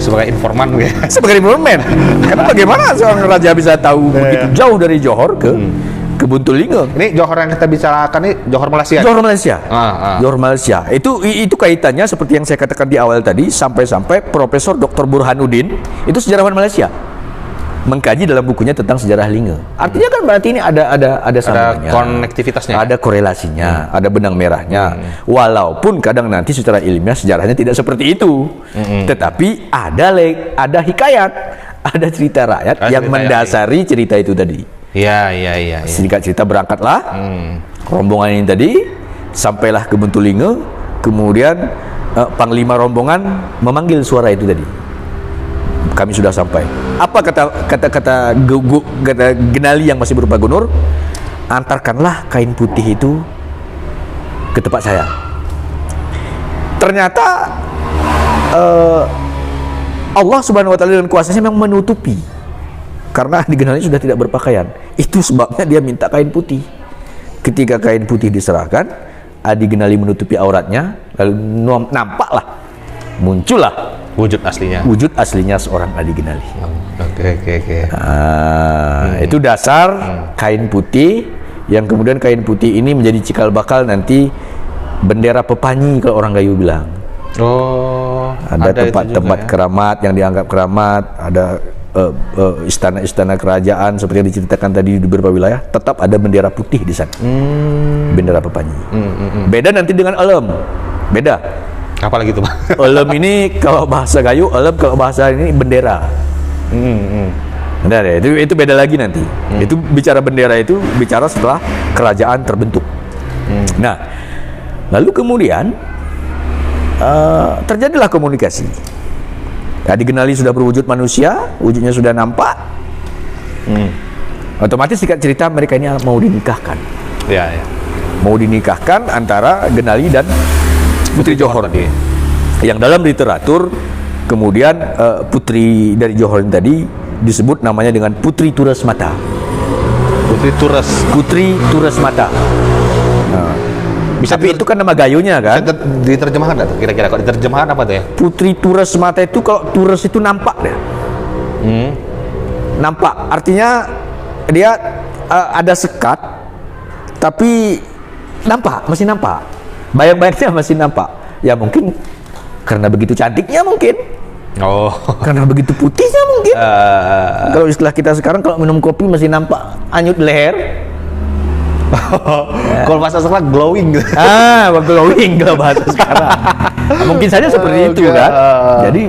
S2: sebagai informan ya.
S1: Sebagai informan. Karena bagaimana seorang raja bisa tahu begitu jauh dari Johor ke Buntulinga? Ini
S2: Johor yang kita bicarakan ini Johor Malaysia.
S1: Johor Malaysia. Johor Malaysia. Itu kaitannya seperti yang saya katakan di awal tadi, sampai Profesor Dr. Burhanuddin, itu sejarawan Malaysia, mengkaji dalam bukunya tentang sejarah Linge. Artinya kan berarti ini ada sambungannya,
S2: ada konektivitasnya,
S1: ada korelasinya, ada benang merahnya. Walaupun kadang nanti secara ilmiah sejarahnya tidak seperti itu, tetapi ada hikayat, ada cerita rakyat yang mendasari cerita itu tadi.
S2: Iya, iya, iya. Iya.
S1: Singkat cerita berangkatlah rombongan ini tadi, sampailah ke Buntulinga, kemudian panglima rombongan memanggil suara itu tadi. Kami sudah sampai. Apa kata Genali yang masih berupa Gunur? Antarkanlah kain putih itu ke tempat saya. Ternyata Allah Subhanahu wa taala dengan kuasanya memang menutupi. Karena Adi Genali sudah tidak berpakaian. Itu sebabnya dia minta kain putih. Ketika kain putih diserahkan, Adi Genali menutupi auratnya, lalu nampaklah, muncullah
S2: Wujud aslinya.
S1: wujud aslinya seorang Adi Genali.
S2: Oke.
S1: Itu dasar kain putih, yang kemudian kain putih ini menjadi cikal bakal nanti bendera Pepanyi kalau orang Gayo bilang.
S2: Oh,
S1: Ada tempat-tempat keramat yang dianggap keramat, ada istana-istana kerajaan seperti yang diceritakan tadi di beberapa wilayah, tetap ada bendera putih di sana. Bendera Pepanyi. Beda nanti dengan elem. Beda.
S2: Apa lagi tuh, Pak?
S1: Elem ini kalau bahasa Gayo, elem kalau bahasa ini bendera. Benar ya, itu beda lagi nanti. Itu bicara bendera itu bicara setelah kerajaan terbentuk. Nah, lalu kemudian terjadilah komunikasi. Adi Genali sudah berwujud manusia, wujudnya sudah nampak. Otomatis singkat cerita mereka ini mau dinikahkan.
S2: Ya, ya.
S1: Mau dinikahkan antara Genali dan Putri Johor tadi. Yang dalam literatur kemudian putri dari Johor ini tadi disebut namanya dengan Putri Turesmata. Putri Turesmata. Nah, tapi itu kan nama Gayonya kan?
S2: Bisa diterjemahkan nggak tuh? Kira-kira kalau diterjemahkan apa tuh ya?
S1: Putri Turesmata itu kalau Tures itu nampak deh. Nampak, artinya dia ada sekat, tapi nampak, masih nampak. Bayang-bayangnya masih nampak. Ya mungkin karena begitu cantiknya mungkin.
S2: Oh.
S1: Karena begitu putihnya mungkin. Kalau istilah kita sekarang kalau minum kopi masih nampak anyut leher.
S2: Kalau bahasa sekarang glowing.
S1: Glowing kalau bahasa sekarang. Mungkin saja seperti itu kan. Jadi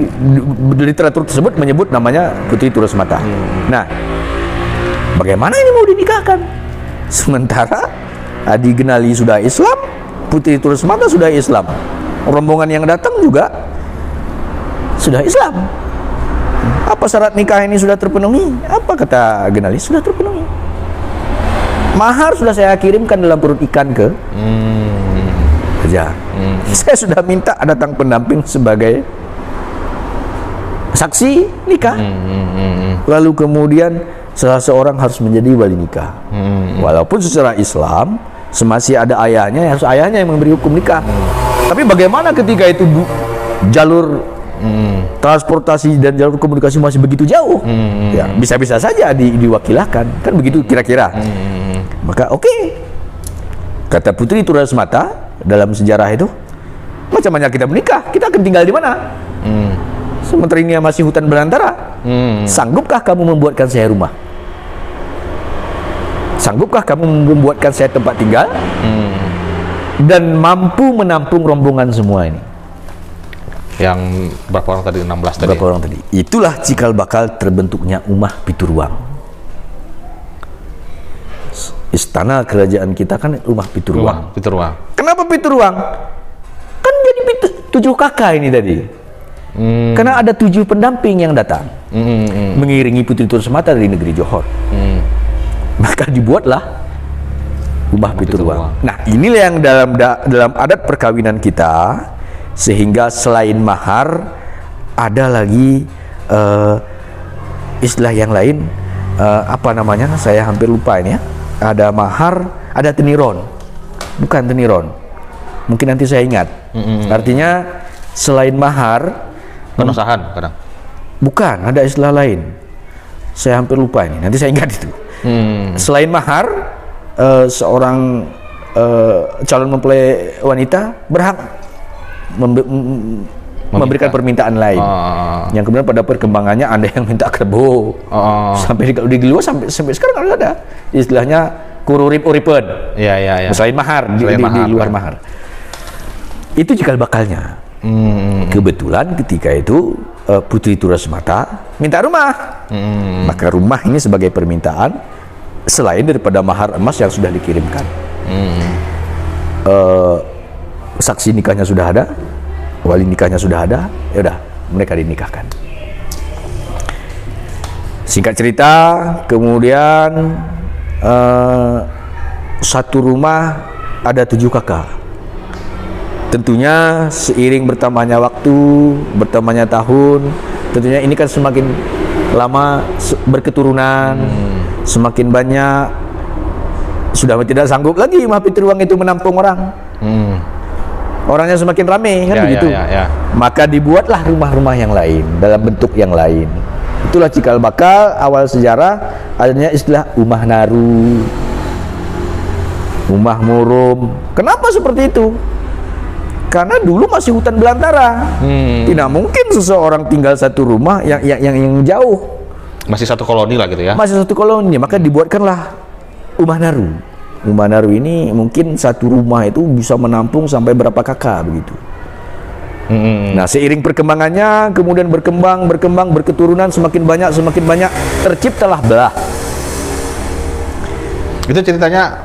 S1: literatur tersebut menyebut namanya Putri Turesmata. Nah, bagaimana ini mau dinikahkan? Sementara Adi Genali sudah Islam, Putri Turesmata sudah Islam. Rombongan yang datang juga sudah Islam. Apa syarat nikah ini sudah terpenuhi? Apa kata Genali? Sudah terpenuhi. Mahar sudah saya kirimkan dalam perut ikan ke Raja. Saya sudah minta datang pendamping sebagai saksi nikah. Lalu kemudian salah seorang harus menjadi wali nikah. Walaupun secara Islam semasih ada ayahnya, harus ayahnya yang memberi hukum nikah. Tapi bagaimana ketika itu jalur transportasi dan jalur komunikasi masih begitu jauh? Ya, bisa-bisa saja diwakilkan, kan begitu kira-kira. Maka oke. Kata Putri Turesmata dalam sejarah itu, macam mana kita menikah? Kita akan tinggal di mana? Sementara ini masih hutan belantara. Sanggupkah kamu membuatkan saya rumah? Sanggupkah kamu membuatkan saya tempat tinggal? Dan mampu menampung rombongan semua ini?
S2: Yang berapa orang tadi? 16 tadi.
S1: Berapa orang tadi? Itulah cikal bakal terbentuknya Umah Pituruang. Istana kerajaan kita kan Umah Pituruang. Kenapa Pituruang? Kan jadi 7 kakak ini tadi. Karena ada 7 pendamping yang datang mengiringi Putri Turesmata dari negeri Johor. Maka dibuatlah Umah Pituruang. Nah, inilah yang dalam adat perkawinan kita, sehingga selain mahar ada lagi istilah yang lain, apa namanya? Saya hampir lupa ini ya. Ada mahar, ada teniron. Bukan teniron. Mungkin nanti saya ingat. Artinya selain mahar,
S2: penosahan kadang.
S1: Bukan, ada istilah lain. Saya hampir lupa ini. Nanti saya ingat itu. Selain mahar, seorang calon mempelai wanita berhak memberikan permintaan lain. Yang kemudian pada perkembangannya ada yang minta kerbau. Sampai kalau di luar sampai sekarang ada istilahnya kururip-uripen.
S2: Ya.
S1: Selain mahar, di luar mahar. Itu cikal bakalnya. Kebetulan ketika itu Putri Turesmata minta rumah. Maka rumah ini sebagai permintaan selain daripada mahar emas yang sudah dikirimkan. Saksi nikahnya sudah ada, wali nikahnya sudah ada, ya udah mereka dinikahkan. Singkat cerita, kemudian satu rumah ada 7 kakak. Tentunya seiring bertambahnya waktu, bertambahnya tahun, tentunya ini kan semakin lama berketurunan, semakin banyak, sudah tidak sanggup lagi Mahapitruang itu menampung orang. Orangnya semakin ramai kan begitu. Maka dibuatlah rumah-rumah yang lain dalam bentuk yang lain. Itulah cikal bakal awal sejarah adanya istilah Umah Naru, Umah Murum. Kenapa seperti itu? Karena dulu masih hutan belantara. Tidak mungkin seseorang tinggal satu rumah yang jauh.
S2: Masih satu koloni lah gitu ya.
S1: Masih satu koloni, maka dibuatkanlah Umah Naru. Umah Naru ini mungkin satu rumah itu bisa menampung sampai berapa kakak begitu. Nah, seiring perkembangannya, kemudian berkembang, berketurunan semakin banyak, terciptalah belah.
S2: Itu ceritanya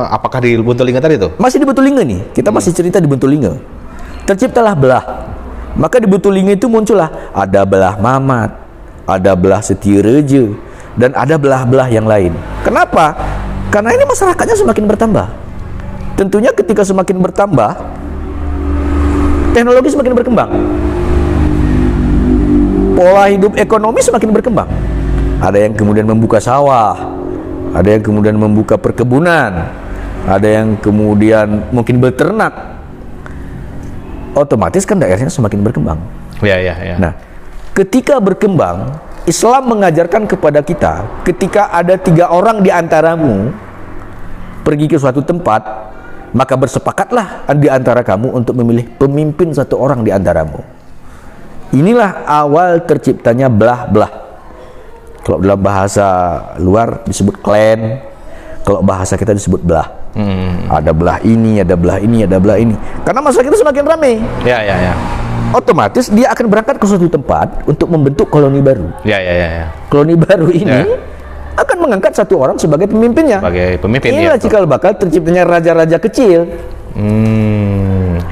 S2: apakah di Buntulinga tadi tuh?
S1: Masih di Buntulinga nih, kita masih cerita di Buntulinga. Terciptalah belah. Maka di Buntulinga itu muncullah ada belah Mamat, ada belah Setireja, dan ada belah-belah yang lain. Kenapa? Karena ini masyarakatnya semakin bertambah. Tentunya ketika semakin bertambah, teknologi semakin berkembang, pola hidup ekonomi semakin berkembang. Ada yang kemudian membuka sawah, ada yang kemudian membuka perkebunan, ada yang kemudian mungkin beternak. Otomatis kan daerahnya semakin berkembang.
S2: Ya.
S1: Nah, ketika berkembang, Islam mengajarkan kepada kita, ketika ada 3 orang di antaramu pergi ke suatu tempat, maka bersepakatlah di antara kamu untuk memilih pemimpin 1 orang di antaramu. Inilah awal terciptanya belah-belah. Kalau dalam bahasa luar disebut klan, kalau bahasa kita disebut belah. Ada belah ini, ada belah ini, ada belah ini. Karena masyarakat itu semakin ramai.
S2: Ya.
S1: Otomatis dia akan berangkat ke suatu tempat untuk membentuk koloni baru.
S2: Ya.
S1: Koloni baru ini akan mengangkat 1 orang sebagai pemimpinnya.
S2: Sebagai pemimpin.
S1: Inilah cikal bakal terciptanya raja-raja kecil.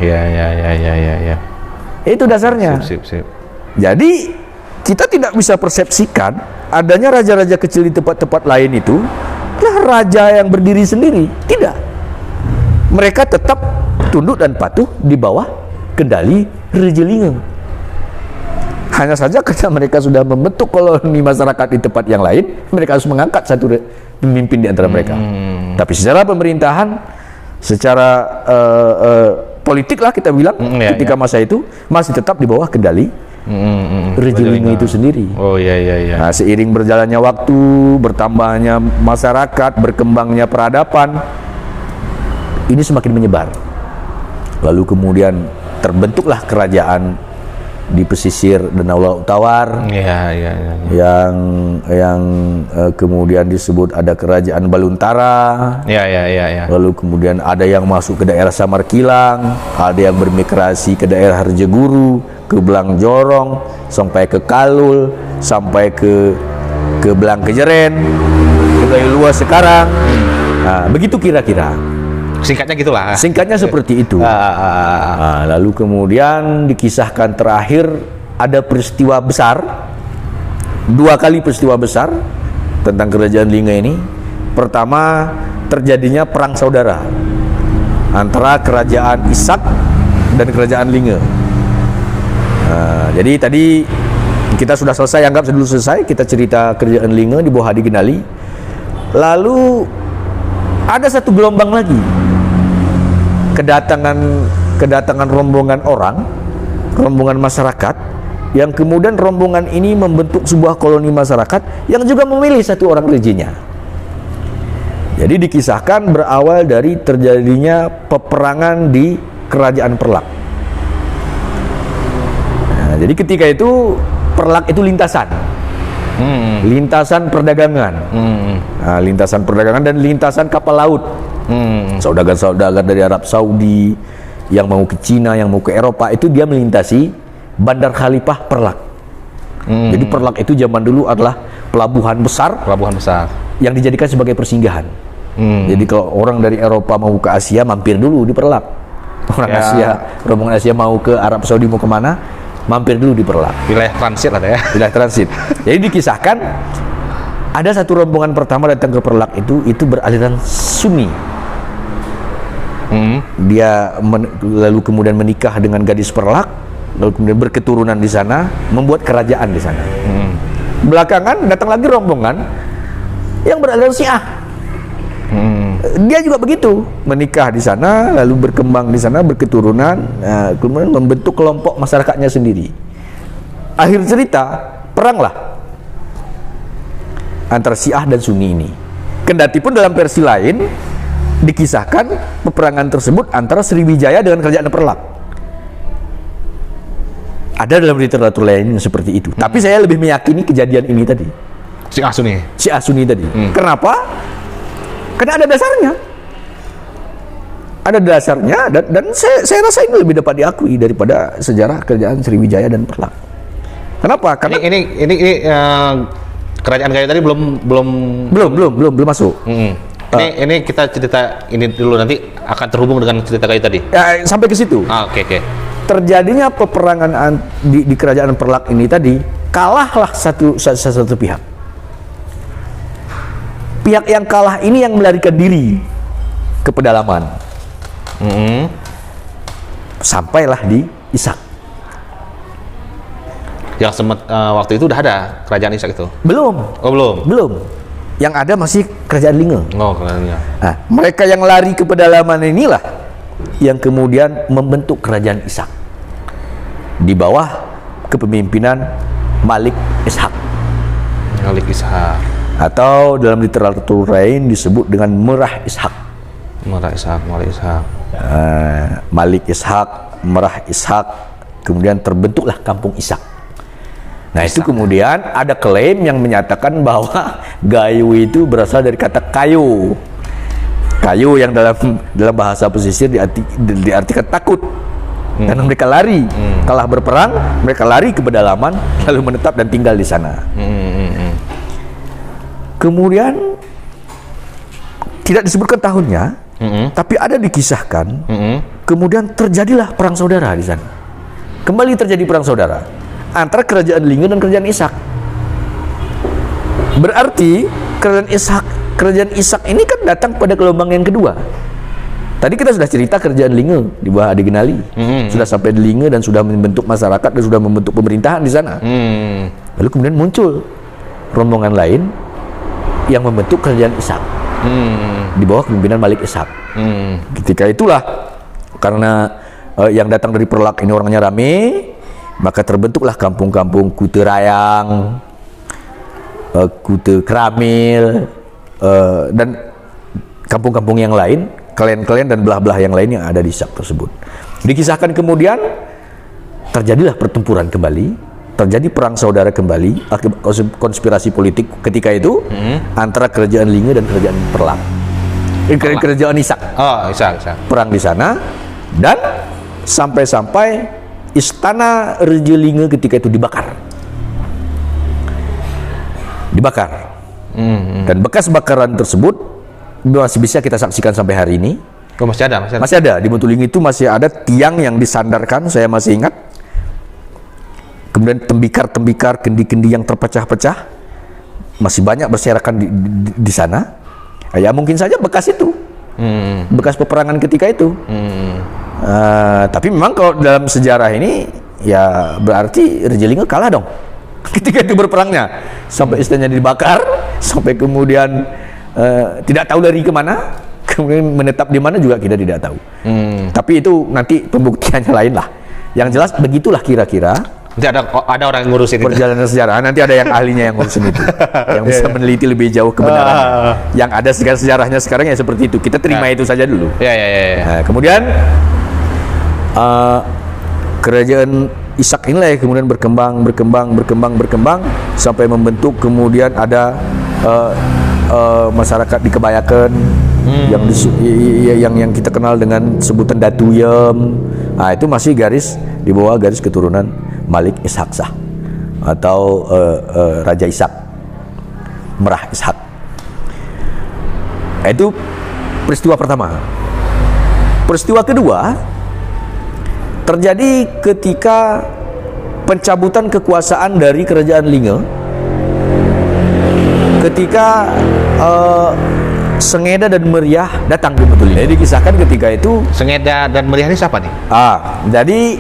S2: Ya.
S1: Itu dasarnya.
S2: Sip.
S1: Jadi kita tidak bisa persepsikan adanya raja-raja kecil di tempat-tempat lain itu adalah raja yang berdiri sendiri. Tidak. Mereka tetap tunduk dan patuh di bawah kendali Raja Lingga. Hanya saja karena mereka sudah membentuk koloni masyarakat di tempat yang lain, mereka harus mengangkat 1 pemimpin di antara mereka. Tapi secara pemerintahan, secara politik lah kita bilang, ketika masa itu masih tetap di bawah kendali Raja Lingga itu sendiri. Nah, seiring berjalannya waktu, bertambahnya masyarakat, berkembangnya peradaban, ini semakin menyebar. Lalu kemudian terbentuklah kerajaan di pesisir Danau Laut Tawar. Yang kemudian disebut ada kerajaan Baluntara. Lalu kemudian ada yang masuk ke daerah Samarkilang, ada yang bermigrasi ke daerah Harjaguru, ke Belangjorong, sampai ke Kalul, sampai ke Blangkejeren, ke luas sekarang. Nah, begitu kira-kira.
S2: Singkatnya gitulah.
S1: Singkatnya seperti itu. Nah, lalu kemudian dikisahkan terakhir ada peristiwa besar, 2 kali peristiwa besar tentang kerajaan Lingga ini. Pertama, terjadinya perang saudara antara kerajaan Ishak dan kerajaan Lingga. Jadi tadi kita sudah selesai, anggap dulu selesai, kita cerita kerajaan Lingga di bawah Hadi Genali. Lalu ada 1 gelombang lagi, kedatangan rombongan orang, rombongan masyarakat, yang kemudian rombongan ini membentuk sebuah koloni masyarakat yang juga memilih 1 orang rajanya. Jadi dikisahkan berawal dari terjadinya peperangan di kerajaan Perlak. Nah, jadi ketika itu Perlak itu lintasan. Lintasan perdagangan. Nah, lintasan perdagangan dan lintasan kapal laut. Saudagar-saudagar dari Arab Saudi yang mau ke Cina, yang mau ke Eropa, itu dia melintasi Bandar Khalifah Perlak. Jadi Perlak itu zaman dulu adalah pelabuhan besar yang dijadikan sebagai persinggahan. Jadi kalau orang dari Eropa mau ke Asia, mampir dulu di Perlak. Orang Asia, rombongan Asia mau ke Arab Saudi, mau kemana, mampir dulu di Perlak.
S2: Wilayah transit ada ya.
S1: Wilayah transit. Jadi dikisahkan ada satu rombongan pertama datang ke Perlak itu beraliran Sunni. Dia lalu kemudian menikah dengan gadis Perlak, lalu kemudian berketurunan di sana, membuat kerajaan di sana. Belakangan datang lagi rombongan yang beraliran Syiah. Dia juga begitu, menikah di sana, lalu berkembang di sana, berketurunan, kemudian membentuk kelompok masyarakatnya sendiri. Akhir cerita, peranglah antara Syiah dan Sunni ini. Kendati pun dalam versi lain dikisahkan peperangan tersebut antara Sriwijaya dengan kerajaan Perlak. Ada dalam literatur lain yang seperti itu. Tapi saya lebih meyakini kejadian ini tadi.
S2: Syiah Sunni.
S1: Syiah Sunni tadi. Kenapa? Karena ada dasarnya. Ada dasarnya dan saya rasa ini lebih dapat diakui daripada sejarah kerajaan Sriwijaya dan Perlak. Kenapa? Karena
S2: ini kerajaan Gayo tadi belum
S1: masuk.
S2: Ini kita cerita ini dulu, nanti akan terhubung dengan cerita Gayo tadi.
S1: Ya, sampai ke situ.
S2: Oke.
S1: Terjadinya peperangan di kerajaan Perlak ini tadi, kalahlah satu pihak. Pihak yang kalah ini yang melarikan diri ke pedalaman. Sampailah di Ishak.
S2: Yang waktu itu udah ada kerajaan Ishak itu?
S1: Belum.
S2: Oh, belum.
S1: Yang ada masih kerajaan Linge.
S2: Oh, kerajaannya.
S1: Nah, mereka yang lari ke pedalaman inilah yang kemudian membentuk kerajaan Ishak di bawah kepemimpinan Malik Ishak.
S2: Malik Ishak.
S1: Atau dalam literatur lain disebut dengan Merah Ishak.
S2: Malik Ishak.
S1: Malik Ishak, Merah Ishak, kemudian terbentuklah kampung Ishak. Nah, itu kemudian ada klaim yang menyatakan bahwa Gayo itu berasal dari kata kayu. Kayu yang dalam bahasa pesisir diartikan takut. Karena mereka lari, kalah berperang, mereka lari ke pedalaman, lalu menetap dan tinggal di sana. Kemudian tidak disebutkan tahunnya, tapi ada dikisahkan. Kemudian terjadilah perang saudara di sana. Kembali terjadi perang saudara antara kerajaan Linge dan kerajaan Ishak. Berarti kerajaan Ishak ini kan datang pada gelombang yang kedua. Tadi kita sudah cerita kerajaan Linge di bawah Adegenali, sudah sampai di Linge dan sudah membentuk masyarakat dan sudah membentuk pemerintahan di sana. Lalu kemudian muncul rombongan lain yang membentuk kerajaan Ishak di bawah kepemimpinan Malik Ishak. Ketika itulah karena yang datang dari Perlak ini orangnya rame, maka terbentuklah kampung-kampung Kute Rayang, Kute Kramil, dan kampung-kampung yang lain, klan-klan dan belah-belah yang lain yang ada di Ishak tersebut. Dikisahkan kemudian terjadilah pertempuran kembali, terjadi perang saudara kembali akibat konspirasi politik ketika itu antara kerajaan Linge dan kerajaan Perlak. Kerajaan Ishak. Oh,
S2: Ishak.
S1: Perang di sana dan sampai istana Raja Linge ketika itu dibakar. Dan bekas bakaran tersebut masih bisa kita saksikan sampai hari ini.
S2: Oh, masih ada.
S1: Masih ada di Buntuling itu, masih ada tiang yang disandarkan, saya masih ingat. Kemudian tembikar-tembikar, kendi-kendi yang terpecah-pecah masih banyak berserakan di sana. Ya mungkin saja bekas itu, bekas peperangan ketika itu. Tapi memang kalau dalam sejarah ini ya berarti Raja Linge kalah dong ketika itu berperangnya, sampai istananya dibakar, sampai kemudian tidak tahu lari kemana, kemudian menetap di mana juga kita tidak tahu. Tapi itu nanti pembuktiannya lain lah. Yang jelas begitulah kira-kira.
S2: Nanti ada orang yang ngurusin
S1: perjalanan itu. Sejarah. Nanti ada yang ahlinya yang ngurusin itu, yang bisa meneliti lebih jauh kebenaran. Yang ada sejarahnya sekarang ya seperti itu. Kita terima itu saja dulu. Nah, kemudian kerajaan Ishak inilah yang kemudian berkembang sampai membentuk kemudian ada masyarakat di Kebayakan yang kita kenal dengan sebutan Datuyem. Nah, itu masih di bawah garis keturunan Malik Ishak atau Raja Ishak, Merah Ishak. Itu peristiwa pertama. Peristiwa kedua terjadi ketika pencabutan kekuasaan dari kerajaan Linge, ketika Sengeda dan Meriah datang ke Batu Linge. Jadi dikisahkan ketika itu
S2: Sengeda dan Meriah ini siapa nih?
S1: Jadi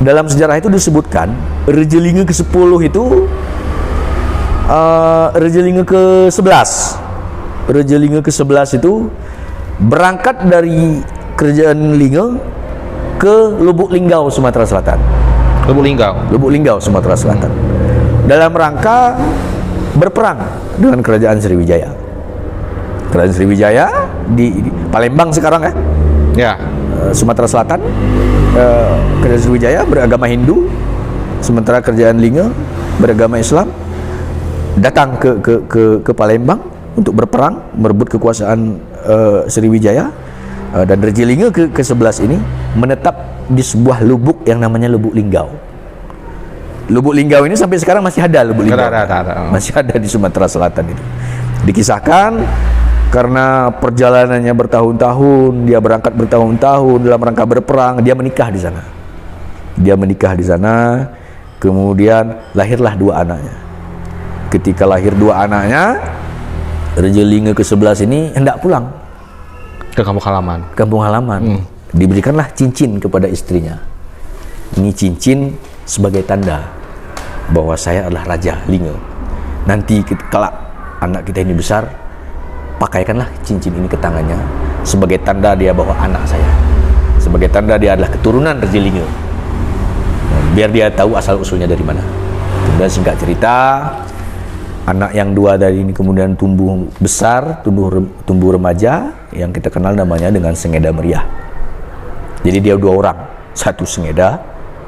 S1: dalam sejarah itu disebutkan Raja Linge ke-10 itu Raja Linge ke-11. Raja Linge ke-11 itu berangkat dari kerajaan Linge ke Lubuk Linggau, Sumatera Selatan.
S2: Lubuk Linggau.
S1: Lubuk Linggau, Sumatera Selatan. Dalam rangka berperang dengan kerajaan Sriwijaya. Kerajaan Sriwijaya di Palembang sekarang ya.
S2: Ya.
S1: Sumatera Selatan, kerajaan Sriwijaya beragama Hindu, sementara kerajaan Linge beragama Islam datang ke Palembang untuk berperang merebut kekuasaan Sriwijaya, dan Raja Linge ke-11 ini menetap di sebuah lubuk yang namanya Lubuk Linggau. Lubuk Linggau ini sampai sekarang masih ada. Lubuk Linggau masih ada di Sumatera Selatan itu. Dikisahkan karena perjalanannya bertahun-tahun, dia berangkat bertahun-tahun dalam rangka berperang, dia menikah di sana. Dia menikah di sana, kemudian lahirlah 2 anaknya. Ketika lahir 2 anaknya, Raja Linge ke-11 ini hendak pulang
S2: Ke kampung halaman.
S1: kampung halaman. Diberikanlah cincin kepada istrinya. Ini cincin sebagai tanda bahwa saya adalah Raja Linge. Nanti kelak anak kita ini besar, pakaikanlah cincin ini ke tangannya sebagai tanda dia bahwa anak saya, sebagai tanda dia adalah keturunan Raja Linge. Biar dia tahu asal usulnya dari mana. Kemudian singkat cerita, anak yang 2 dari ini kemudian tumbuh besar, tumbuh remaja, yang kita kenal namanya dengan Sengeda Meriah. Jadi dia 2 orang, 1 Sengeda,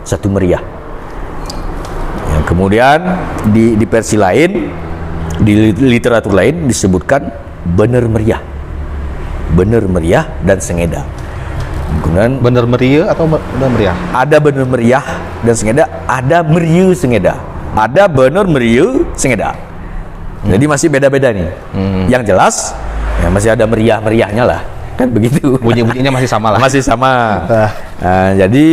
S1: 1 Meriah. Yang kemudian di versi lain, di literatur lain disebutkan Bener Meriah, Bener Meriah dan Sengeda. Kemudian
S2: Bener Meriah atau Bener Meriah?
S1: ada Bener Meriah dan Sengeda, ada Meriah Sengeda, ada Bener Meriah Sengeda. Jadi masih beda-beda nih. Yang jelas ya masih ada meriah-meriahnya lah, kan begitu.
S2: Bunyi-bunyinya masih sama lah.
S1: Masih sama. Jadi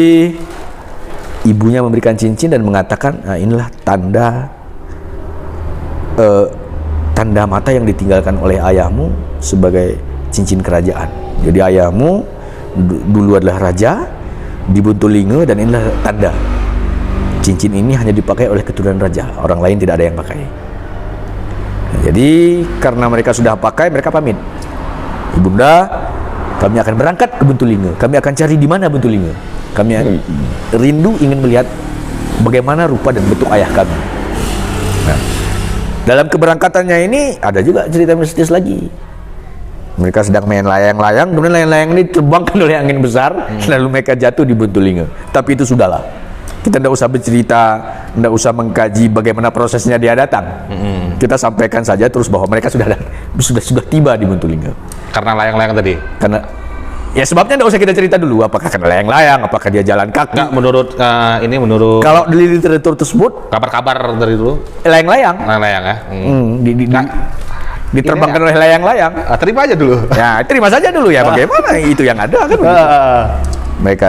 S1: ibunya memberikan cincin dan mengatakan, inilah tanda tanda mata yang ditinggalkan oleh ayahmu sebagai cincin kerajaan. Jadi ayahmu dulu adalah raja di Batu Linge, dan inilah tanda. Cincin ini hanya dipakai oleh keturunan raja, orang lain tidak ada yang pakai. Jadi karena mereka sudah pakai, mereka pamit. Ibunda, kami akan berangkat ke Batu Linge. Kami akan cari di mana Batu Linge. Kami rindu ingin melihat bagaimana rupa dan bentuk ayah kami. Nah, dalam keberangkatannya ini ada juga cerita mistis lagi. Mereka sedang main layang-layang, kemudian layang-layang ini terbangkan oleh angin besar, lalu mereka jatuh di Batu Linge. Tapi itu sudahlah. Kita tidak usah bercerita, tidak usah mengkaji bagaimana prosesnya dia datang. Kita sampaikan saja terus bahwa mereka sudah tiba di Batu Linge.
S2: Karena layang-layang tadi.
S1: Karena ya sebabnya tidak usah kita cerita dulu. Apakah karena layang-layang, apakah dia jalan kaki?
S2: Enggak, menurut
S1: Kalau di literatur tersebut
S2: kabar-kabar dari dulu
S1: layang-layang.
S2: layang-layang ya.
S1: Diterbangkan oleh layang-layang.
S2: Terima aja dulu.
S1: Ya, terima saja dulu ya. Bagaimana itu yang ada kan? Mereka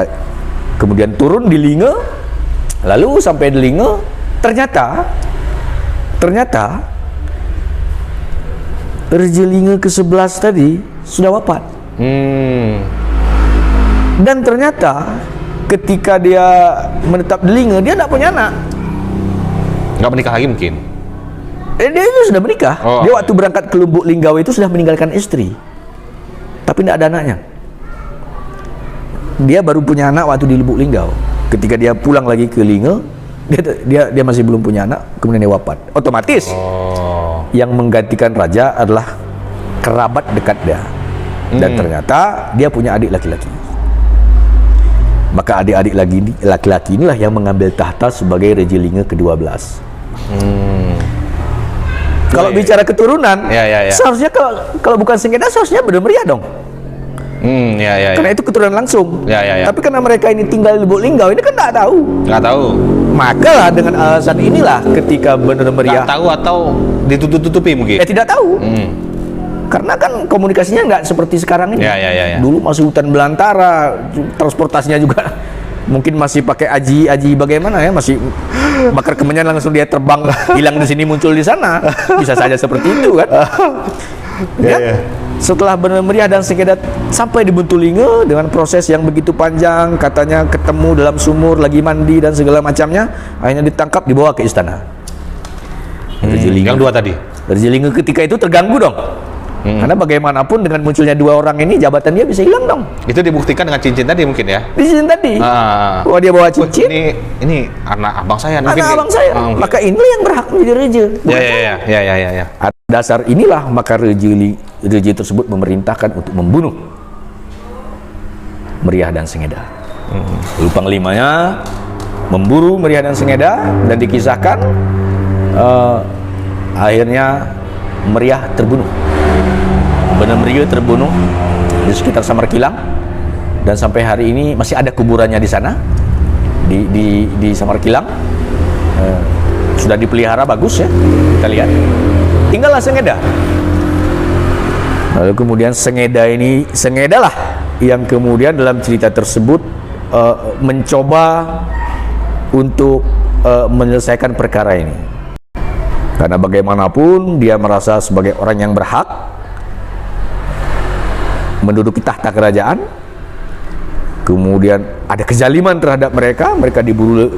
S1: kemudian turun di Linge. Lalu sampai di Linge, ternyata Raja Linge ke-11 tadi sudah wafat. Dan ternyata ketika dia menetap di Linge, dia tidak punya anak.
S2: Nggak menikah lagi mungkin.
S1: Dia itu sudah menikah. Dia waktu berangkat ke Lubuk Linggau itu sudah meninggalkan istri, tapi tidak ada anaknya. Dia baru punya anak waktu di Lubuk Linggau. Ketika dia pulang lagi ke Linge, dia masih belum punya anak, kemudian dia wafat. Otomatis yang menggantikan raja adalah kerabat dekat dia. Dan ternyata dia punya adik laki-laki. Maka adik-adik laki-laki inilah yang mengambil tahta sebagai Raja Linge ke-12. Kalau bicara keturunan, seharusnya kalau bukan Sengeda, seharusnya Bener Meriah dong. Karena itu keturunan langsung. Tapi karena mereka ini tinggal di Lubuk Linggau, ini kan nggak tahu. Maka lah dengan alasan inilah ketika Bener Meriah
S2: nggak tahu atau ditutup-tutupi mungkin.
S1: tidak tahu. Karena kan komunikasinya nggak seperti sekarang ini.
S2: Ya.
S1: Dulu masih hutan belantara, transportasinya juga mungkin masih pakai aji bagaimana ya, masih bakar kemenyan langsung dia terbang, hilang di sini muncul di sana. Bisa saja seperti itu kan. Ya. Setelah Benar Meriah dan Sengketa sampai di Buntulinga dengan proses yang begitu panjang, katanya ketemu dalam sumur lagi mandi dan segala macamnya, akhirnya ditangkap dibawa ke istana.
S2: Yang dua tadi.
S1: Rejelinga ketika itu terganggu dong. Karena bagaimanapun dengan munculnya dua orang ini jabatan dia bisa hilang dong.
S2: Itu dibuktikan dengan cincin tadi mungkin ya.
S1: Di cincin tadi. Bahwa dia bawa cincin.
S2: Ini anak abang saya.
S1: Anak abang saya. Maka inilah yang berhak menjadi raja.
S2: Ya.
S1: Atas dasar inilah maka raja tersebut memerintahkan untuk membunuh Meriah dan Sengeda. Lalu panglimanya memburu Meriah dan Sengeda dan dikisahkan akhirnya Meriah terbunuh. Benar Meriah terbunuh di sekitar Samarkilang dan sampai hari ini masih ada kuburannya di sana di Samarkilang. Sudah dipelihara bagus ya, kita lihat. Tinggallah Sengeda. Lalu kemudian Sengeda lah yang kemudian dalam cerita tersebut mencoba untuk menyelesaikan perkara ini. Karena bagaimanapun dia merasa sebagai orang yang berhak menduduki tahta kerajaan. Kemudian ada kezaliman terhadap mereka diburu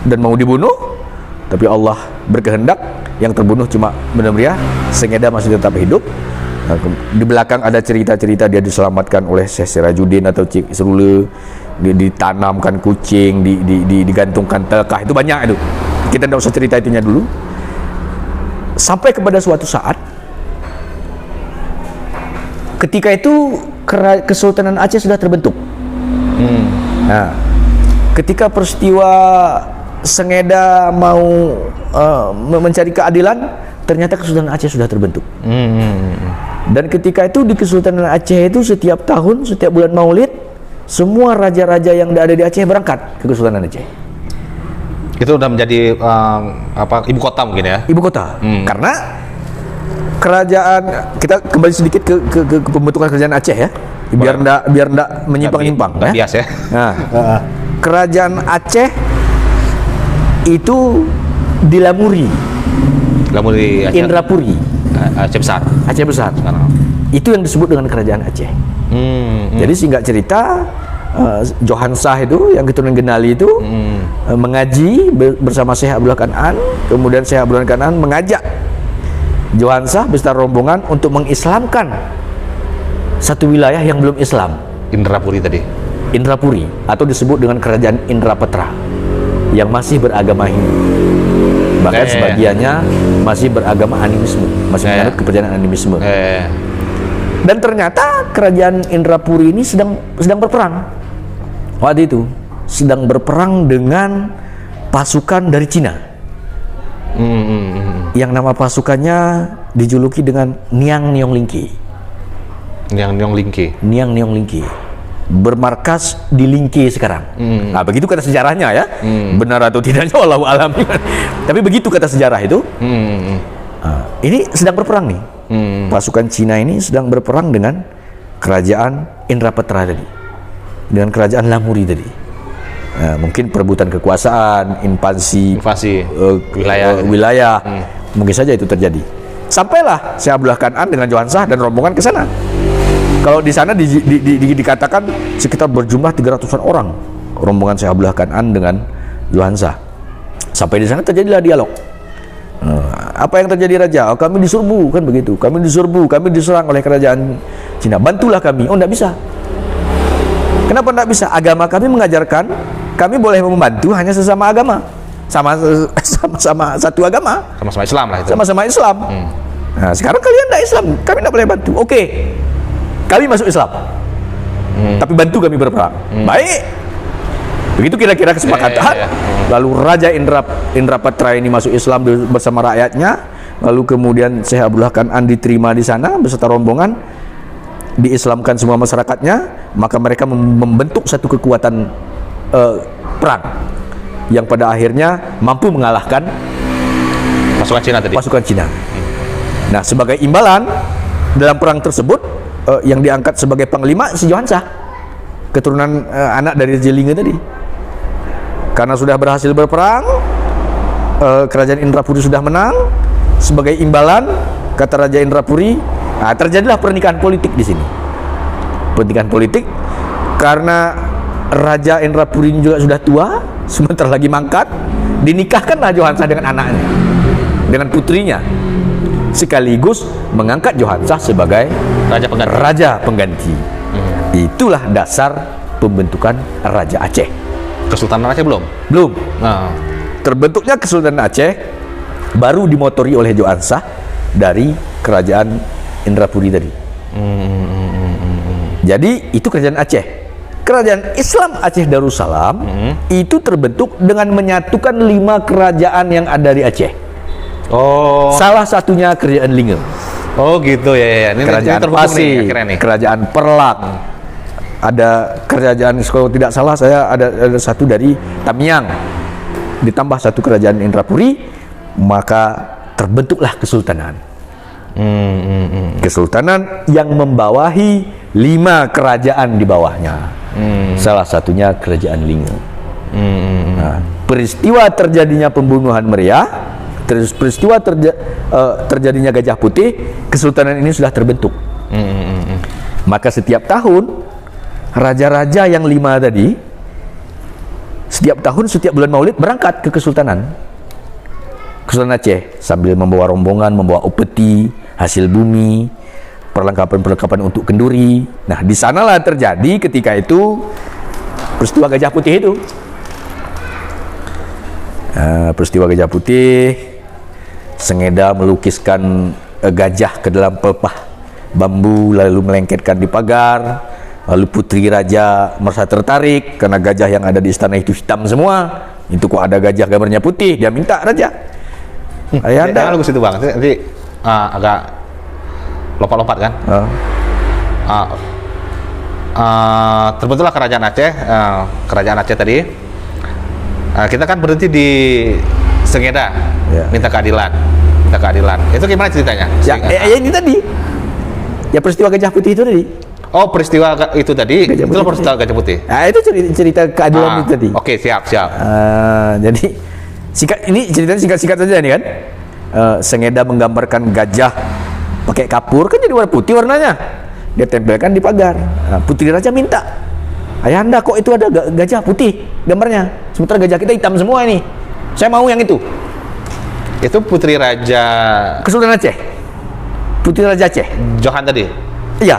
S1: dan mau dibunuh, tapi Allah berkehendak yang terbunuh cuma Benar Meriah, Sengeda masih tetap hidup. Di belakang ada cerita-cerita dia diselamatkan oleh Syekh Sirajuddin atau Cik Serule, ditanamkan kucing, digantungkan telkah, itu banyak itu. Kita tidak usah cerita itunya dulu. Sampai kepada suatu saat ketika itu Kesultanan Aceh sudah terbentuk. Nah, ketika peristiwa Sengeda mau mencari keadilan, ternyata Kesultanan Aceh sudah terbentuk. Dan ketika itu di Kesultanan Aceh itu setiap tahun, setiap bulan Maulid, semua raja-raja yang ada di Aceh berangkat ke Kesultanan Aceh.
S2: Itu udah menjadi ibu kota mungkin ya? Ibu kota.
S1: Karena kerajaan, kita kembali sedikit ke pembentukan kerajaan Aceh ya, biar ndak menyimpang-nyimpang ya.
S2: Bias ya.
S1: Nah, kerajaan Aceh itu dilamuri
S2: Aceh.
S1: Indrapuri.
S2: Aceh besar.
S1: Aceh besar. Itu yang disebut dengan kerajaan Aceh. Jadi singkat cerita, Johan Shah itu yang keturunan Genali itu mengaji bersama Syekh Abdullah Kan'an. Kemudian Syekh Abdullah Kan'an mengajak Johan Shah beserta rombongan untuk mengislamkan satu wilayah yang belum Islam.
S2: Indrapuri tadi.
S1: Indrapuri atau disebut dengan kerajaan Indrapetra yang masih beragama Hindu. Bahkan sebagiannya masih beragama animisme, masih menganut kepercayaan animisme. Dan ternyata kerajaan Indrapuri ini sedang berperang. Waktu itu sedang berperang dengan pasukan dari Cina. Yang nama pasukannya dijuluki dengan Niang Niong Lingki.
S2: Niang Niong Lingki. Bermarkas di Lingke sekarang. Nah, begitu kata sejarahnya ya. Benar atau tidaknya wallahu alam. Tapi begitu kata sejarah itu. Ini sedang berperang nih. Pasukan Cina ini sedang berperang dengan kerajaan Indrapetra tadi, dengan kerajaan Lamuri tadi. Mungkin perebutan kekuasaan, invasi wilayah. Mungkin saja itu terjadi. Sampailah Syekh Abdullah Kan'an dengan Johan Shah dan rombongan ke sana. Kalau di sana dikatakan sekitar berjumlah 300-an orang rombongan Syekh Abdullah Kan'an dengan Johan Shah. Sampai di sana terjadilah dialog. Apa yang terjadi raja? Oh, kami diserbu kan begitu. Kami diserang oleh kerajaan Cina. Bantulah kami. Oh, enggak bisa. Kenapa enggak bisa? Agama kami mengajarkan kami boleh membantu hanya sesama agama. Sama satu agama. Sama-sama Islam lah itu.
S1: Sama-sama Islam. Nah, sekarang kalian enggak Islam, kami enggak boleh bantu. Oke. Kami masuk Islam. Tapi bantu kami berperang. Baik. Begitu kira-kira kesepakatan. Lalu Raja Indrapetra ini masuk Islam bersama rakyatnya. Lalu kemudian Syekh Abdullah Kan'an diterima di sana beserta rombongan, diislamkan semua masyarakatnya. Maka mereka membentuk satu kekuatan perang yang pada akhirnya mampu mengalahkan
S2: pasukan Cina tadi.
S1: Nah, sebagai imbalan Dalam perang tersebut yang diangkat sebagai panglima si Johansa, keturunan anak dari Raja Linga tadi. Karena sudah berhasil berperang, kerajaan Indrapuri sudah menang. Sebagai imbalan, kata Raja Indrapuri, terjadilah pernikahan politik di sini. Pernikahan politik karena Raja Indrapuri juga sudah tua, sebentar lagi mangkat, dinikahkanlah Johansa dengan anaknya, dengan putrinya, sekaligus mengangkat Johansa sebagai raja pengganti. Itulah dasar pembentukan Raja Aceh.
S2: Kesultanan Aceh belum?
S1: Belum.
S2: Nah.
S1: Terbentuknya Kesultanan Aceh baru dimotori oleh Johansa dari kerajaan Indrapuri tadi. Jadi itu kerajaan Aceh. Kerajaan Islam Aceh Darussalam itu terbentuk dengan menyatukan 5 kerajaan yang ada di Aceh.
S2: Oh.
S1: Salah satunya kerajaan Linga.
S2: Oh gitu ya. Ini
S1: Kerajaan Pasir, kerajaan Perlak. Ada kerajaan, kalau tidak salah saya ada satu dari Tamiang. Ditambah satu kerajaan Indrapuri, maka terbentuklah kesultanan. Kesultanan yang membawahi 5 kerajaan di bawahnya. Salah satunya kerajaan Linga. Nah, peristiwa terjadinya pembunuhan meriah, peristiwa terjadinya Gajah Putih, kesultanan ini sudah terbentuk. Maka setiap tahun raja-raja yang 5 tadi setiap tahun, setiap bulan Maulid berangkat ke Kesultanan Aceh sambil membawa rombongan, membawa upeti, hasil bumi, perlengkapan-perlengkapan untuk kenduri. Nah, di sanalah terjadi ketika itu peristiwa Gajah Putih itu. Peristiwa Gajah Putih, Sengeda melukiskan gajah ke dalam pelepah bambu lalu melengketkan di pagar. Lalu putri raja merasa tertarik karena gajah yang ada di istana itu hitam semua. Itu kok ada gajah gambarnya putih, dia minta raja.
S2: Jangan lagu situ bang, nanti agak lompat-lompat kan. Terbentuklah kerajaan Aceh. Kerajaan Aceh tadi. Kita kan berhenti di Sengeda, minta keadilan. Itu gimana ceritanya?
S1: Ini tadi. Ya peristiwa Gajah Putih itu tadi.
S2: Oh, peristiwa itu tadi, itulah peristiwa Gajah Putih.
S1: Nah, itu cerita keadilan itu tadi.
S2: Oke, siap.
S1: Jadi ini ceritanya singkat-singkat saja nih kan. Sengeda menggambarkan gajah pakai kapur, kan jadi warna putih warnanya. Dia tempelkan di pagar. Nah, putri raja minta, ayahanda kok itu ada gajah putih gambarnya, sementara gajah kita hitam semua ini. Saya mau yang itu.
S2: Itu putri raja
S1: Kesultanan Aceh. Putri raja Aceh.
S2: Johan tadi.
S1: Iya.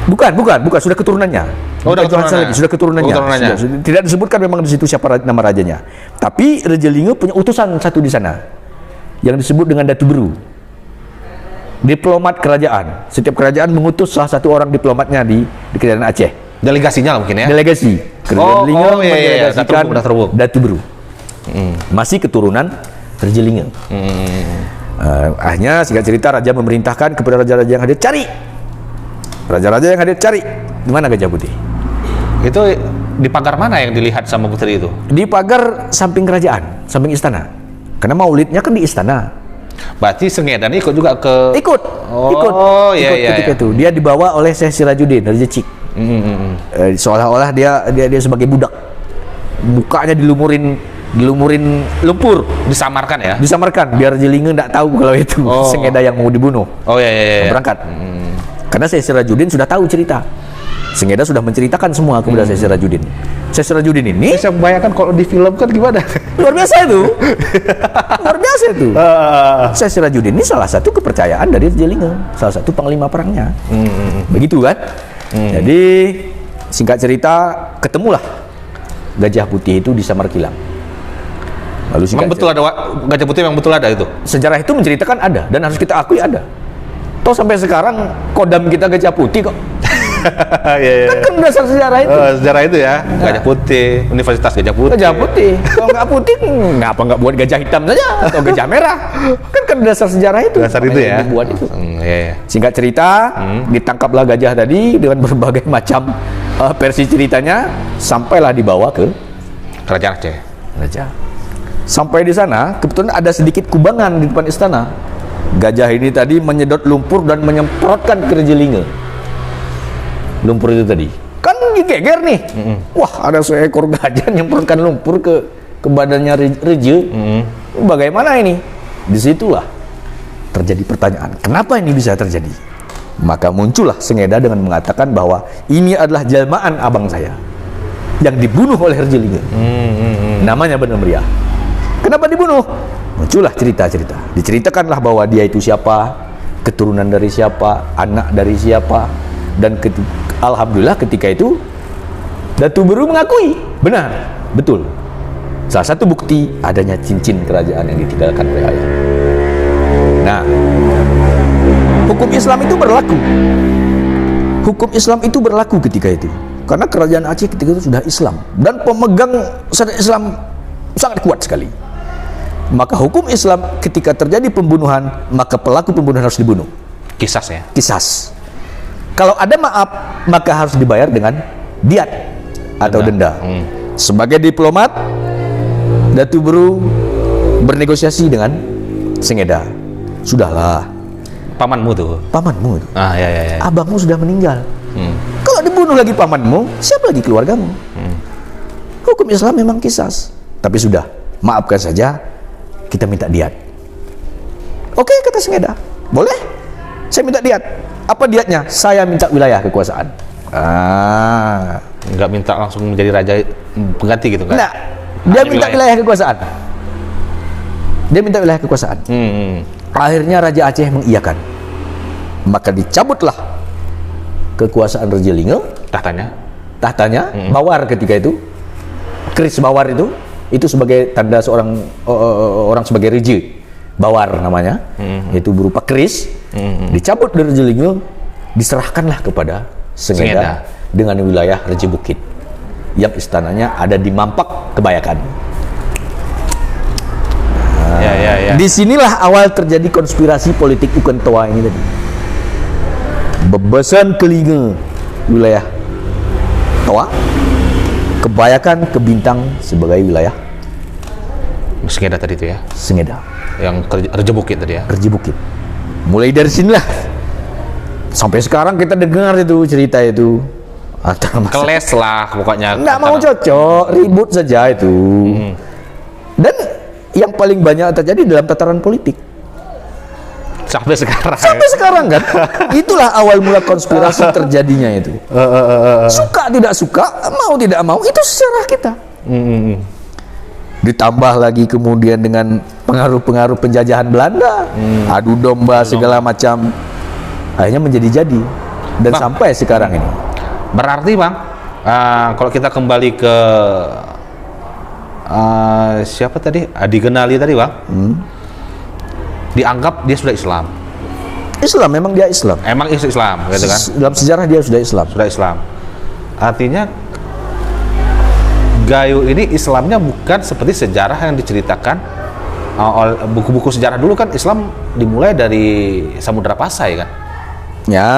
S1: Bukan, sudah keturunannya.
S2: Sudah
S1: keturunannya. Sudah. Tidak disebutkan memang di situ siapa nama rajanya. Tapi Raja Linga punya utusan satu di sana yang disebut dengan Datu Beru. Diplomat kerajaan. Setiap kerajaan mengutus salah satu orang diplomatnya di kerajaan Aceh.
S2: Delegasinya lah mungkin ya.
S1: Delegasi. Kerajaan Linga mendelegasikan Datu Beru. Masih keturunan Raja Linga. Akhirnya singkat cerita raja memerintahkan kepada raja-raja yang hadir, cari raja-raja yang hadir, cari di mana Gajah Putih.
S2: Itu di pagar mana yang dilihat sama putri itu? Di
S1: pagar samping kerajaan, samping istana. Karena maulidnya kan di istana.
S2: Berarti Sengeda ini ikut juga ke
S1: ikut ketika itu dia dibawa oleh Syekh Sirajuddin Raja Cik. Seolah-olah dia sebagai budak, mukanya dilumurin lumpur, disamarkan biar Raja Linga tidak tahu kalau itu Sengeda yang mau dibunuh. Berangkat. Karena Syekh Sirajuddin sudah tahu cerita. Sengeda sudah menceritakan semua kepada Syekh Sirajuddin. Syekh Sirajuddin ini
S2: saya bayangkan kalau di film kan gimana?
S1: Luar biasa itu. Syekh Sirajuddin ini salah satu kepercayaan dari Raja Linga, salah satu panglima perangnya. Begitu kan? Jadi singkat cerita ketemulah Gajah Putih itu di Samarkilang. Lalu
S2: memang betul ada Gajah Putih, memang betul ada itu.
S1: Sejarah itu menceritakan ada dan harus kita akui ada. Toh sampai sekarang kodam kita Gajah Putih kok. Kan dasar sejarah itu.
S2: Sejarah itu ya. Gajah Putih, Universitas Gajah Putih.
S1: Gajah Putih. Kalau nggak putih, ngapa nggak buat gajah hitam saja atau gajah merah? Kan dasar sejarah itu.
S2: Dasar itu ya.
S1: Dibuat itu. Singkat cerita, ditangkaplah gajah tadi dengan berbagai macam versi ceritanya, sampailah dibawa ke
S2: kerajaan Aceh.
S1: Sampai di sana, kebetulan ada sedikit kubangan di depan istana. Gajah ini tadi menyedot lumpur dan menyemprotkan ke Rejelinge. Lumpur itu tadi kan digeger nih. Wah, ada seekor gajah nyemprotkan lumpur ke badannya Reje. Bagaimana ini? Disitulah terjadi pertanyaan, kenapa ini bisa terjadi? Maka muncullah Sengeda dengan mengatakan bahwa ini adalah jelmaan abang saya yang dibunuh oleh Rejelinge. Namanya Bener Meriah. Kenapa dibunuh? Muncullah cerita-cerita. Diceritakanlah bahwa dia itu siapa, keturunan dari siapa, anak dari siapa, dan alhamdulillah ketika itu Datu Biru mengakui benar, betul. Salah satu bukti adanya cincin kerajaan yang ditinggalkan oleh ayah. Nah, hukum Islam itu berlaku. Hukum Islam itu berlaku ketika itu. Karena kerajaan Aceh ketika itu sudah Islam dan pemegang syariat Islam sangat kuat sekali. Maka hukum Islam ketika terjadi pembunuhan, maka pelaku pembunuhan harus dibunuh.
S2: Kisas ya.
S1: Kisas. Kalau ada maaf, maka harus dibayar dengan diat atau denda. Sebagai diplomat, Datu Biru bernegosiasi dengan Sengeda. Sudahlah,
S2: Pamanmu tuh.
S1: pamanmu itu.
S2: Ya.
S1: Abangmu sudah meninggal. Kalau dibunuh lagi pamanmu, siapa lagi keluargamu? Hukum Islam memang kisas. Tapi sudah, maafkan saja, kita minta diat. Oke, kata Sengeda. Boleh, saya minta diat. Apa diatnya? Saya minta wilayah kekuasaan.
S2: Nggak minta langsung menjadi raja pengganti gitu kan?
S1: Nah, dia minta wilayah kekuasaan. Dia minta wilayah kekuasaan. Akhirnya Raja Aceh mengiyakan. Maka dicabutlah kekuasaan Rejelinge, tahtanya, Bawar ketika itu, keris Bawar itu sebagai tanda seorang orang sebagai Reje, Bawar namanya, itu berupa keris, dicabut dari Rejelinge, diserahkanlah kepada Sengeda dengan wilayah Reje Bukit, yang istananya ada di Mampak Kebayakan.
S2: Ya.
S1: Disinilah awal terjadi konspirasi politik Uken Toa ini tadi. Bebasan Kelinge wilayah Toa, Kebayakan ke Bintang sebagai wilayah
S2: Sengeda tadi itu ya.
S1: Sengeda.
S2: Yang Reje Bukit tadi ya.
S1: Reje Bukit. Mulai dari sinilah sampai sekarang kita dengar itu cerita itu.
S2: Keles lah pokoknya.
S1: Nggak mau cocok, ribut saja itu. Dan yang paling banyak terjadi dalam tataran politik.
S2: Sampai sekarang.
S1: Sampai sekarang kan. Itulah awal mula konspirasi terjadinya itu. Suka tidak suka, mau tidak mau, itu sejarah kita. Ditambah lagi kemudian dengan pengaruh-pengaruh penjajahan Belanda, adu domba segala macam, akhirnya menjadi-jadi. Dan sampai sekarang ini.
S2: Berarti Bang, kalau kita kembali ke siapa tadi? Adi Genali tadi Bang, dianggap dia sudah Islam.
S1: Islam, memang dia Islam.
S2: Emang Islam, gitu kan?
S1: Dalam sejarah dia sudah Islam.
S2: Sudah Islam. Artinya Gayo ini Islamnya bukan seperti sejarah yang diceritakan oleh buku-buku sejarah dulu kan. Islam dimulai dari Samudra Pasai kan?
S1: Ya.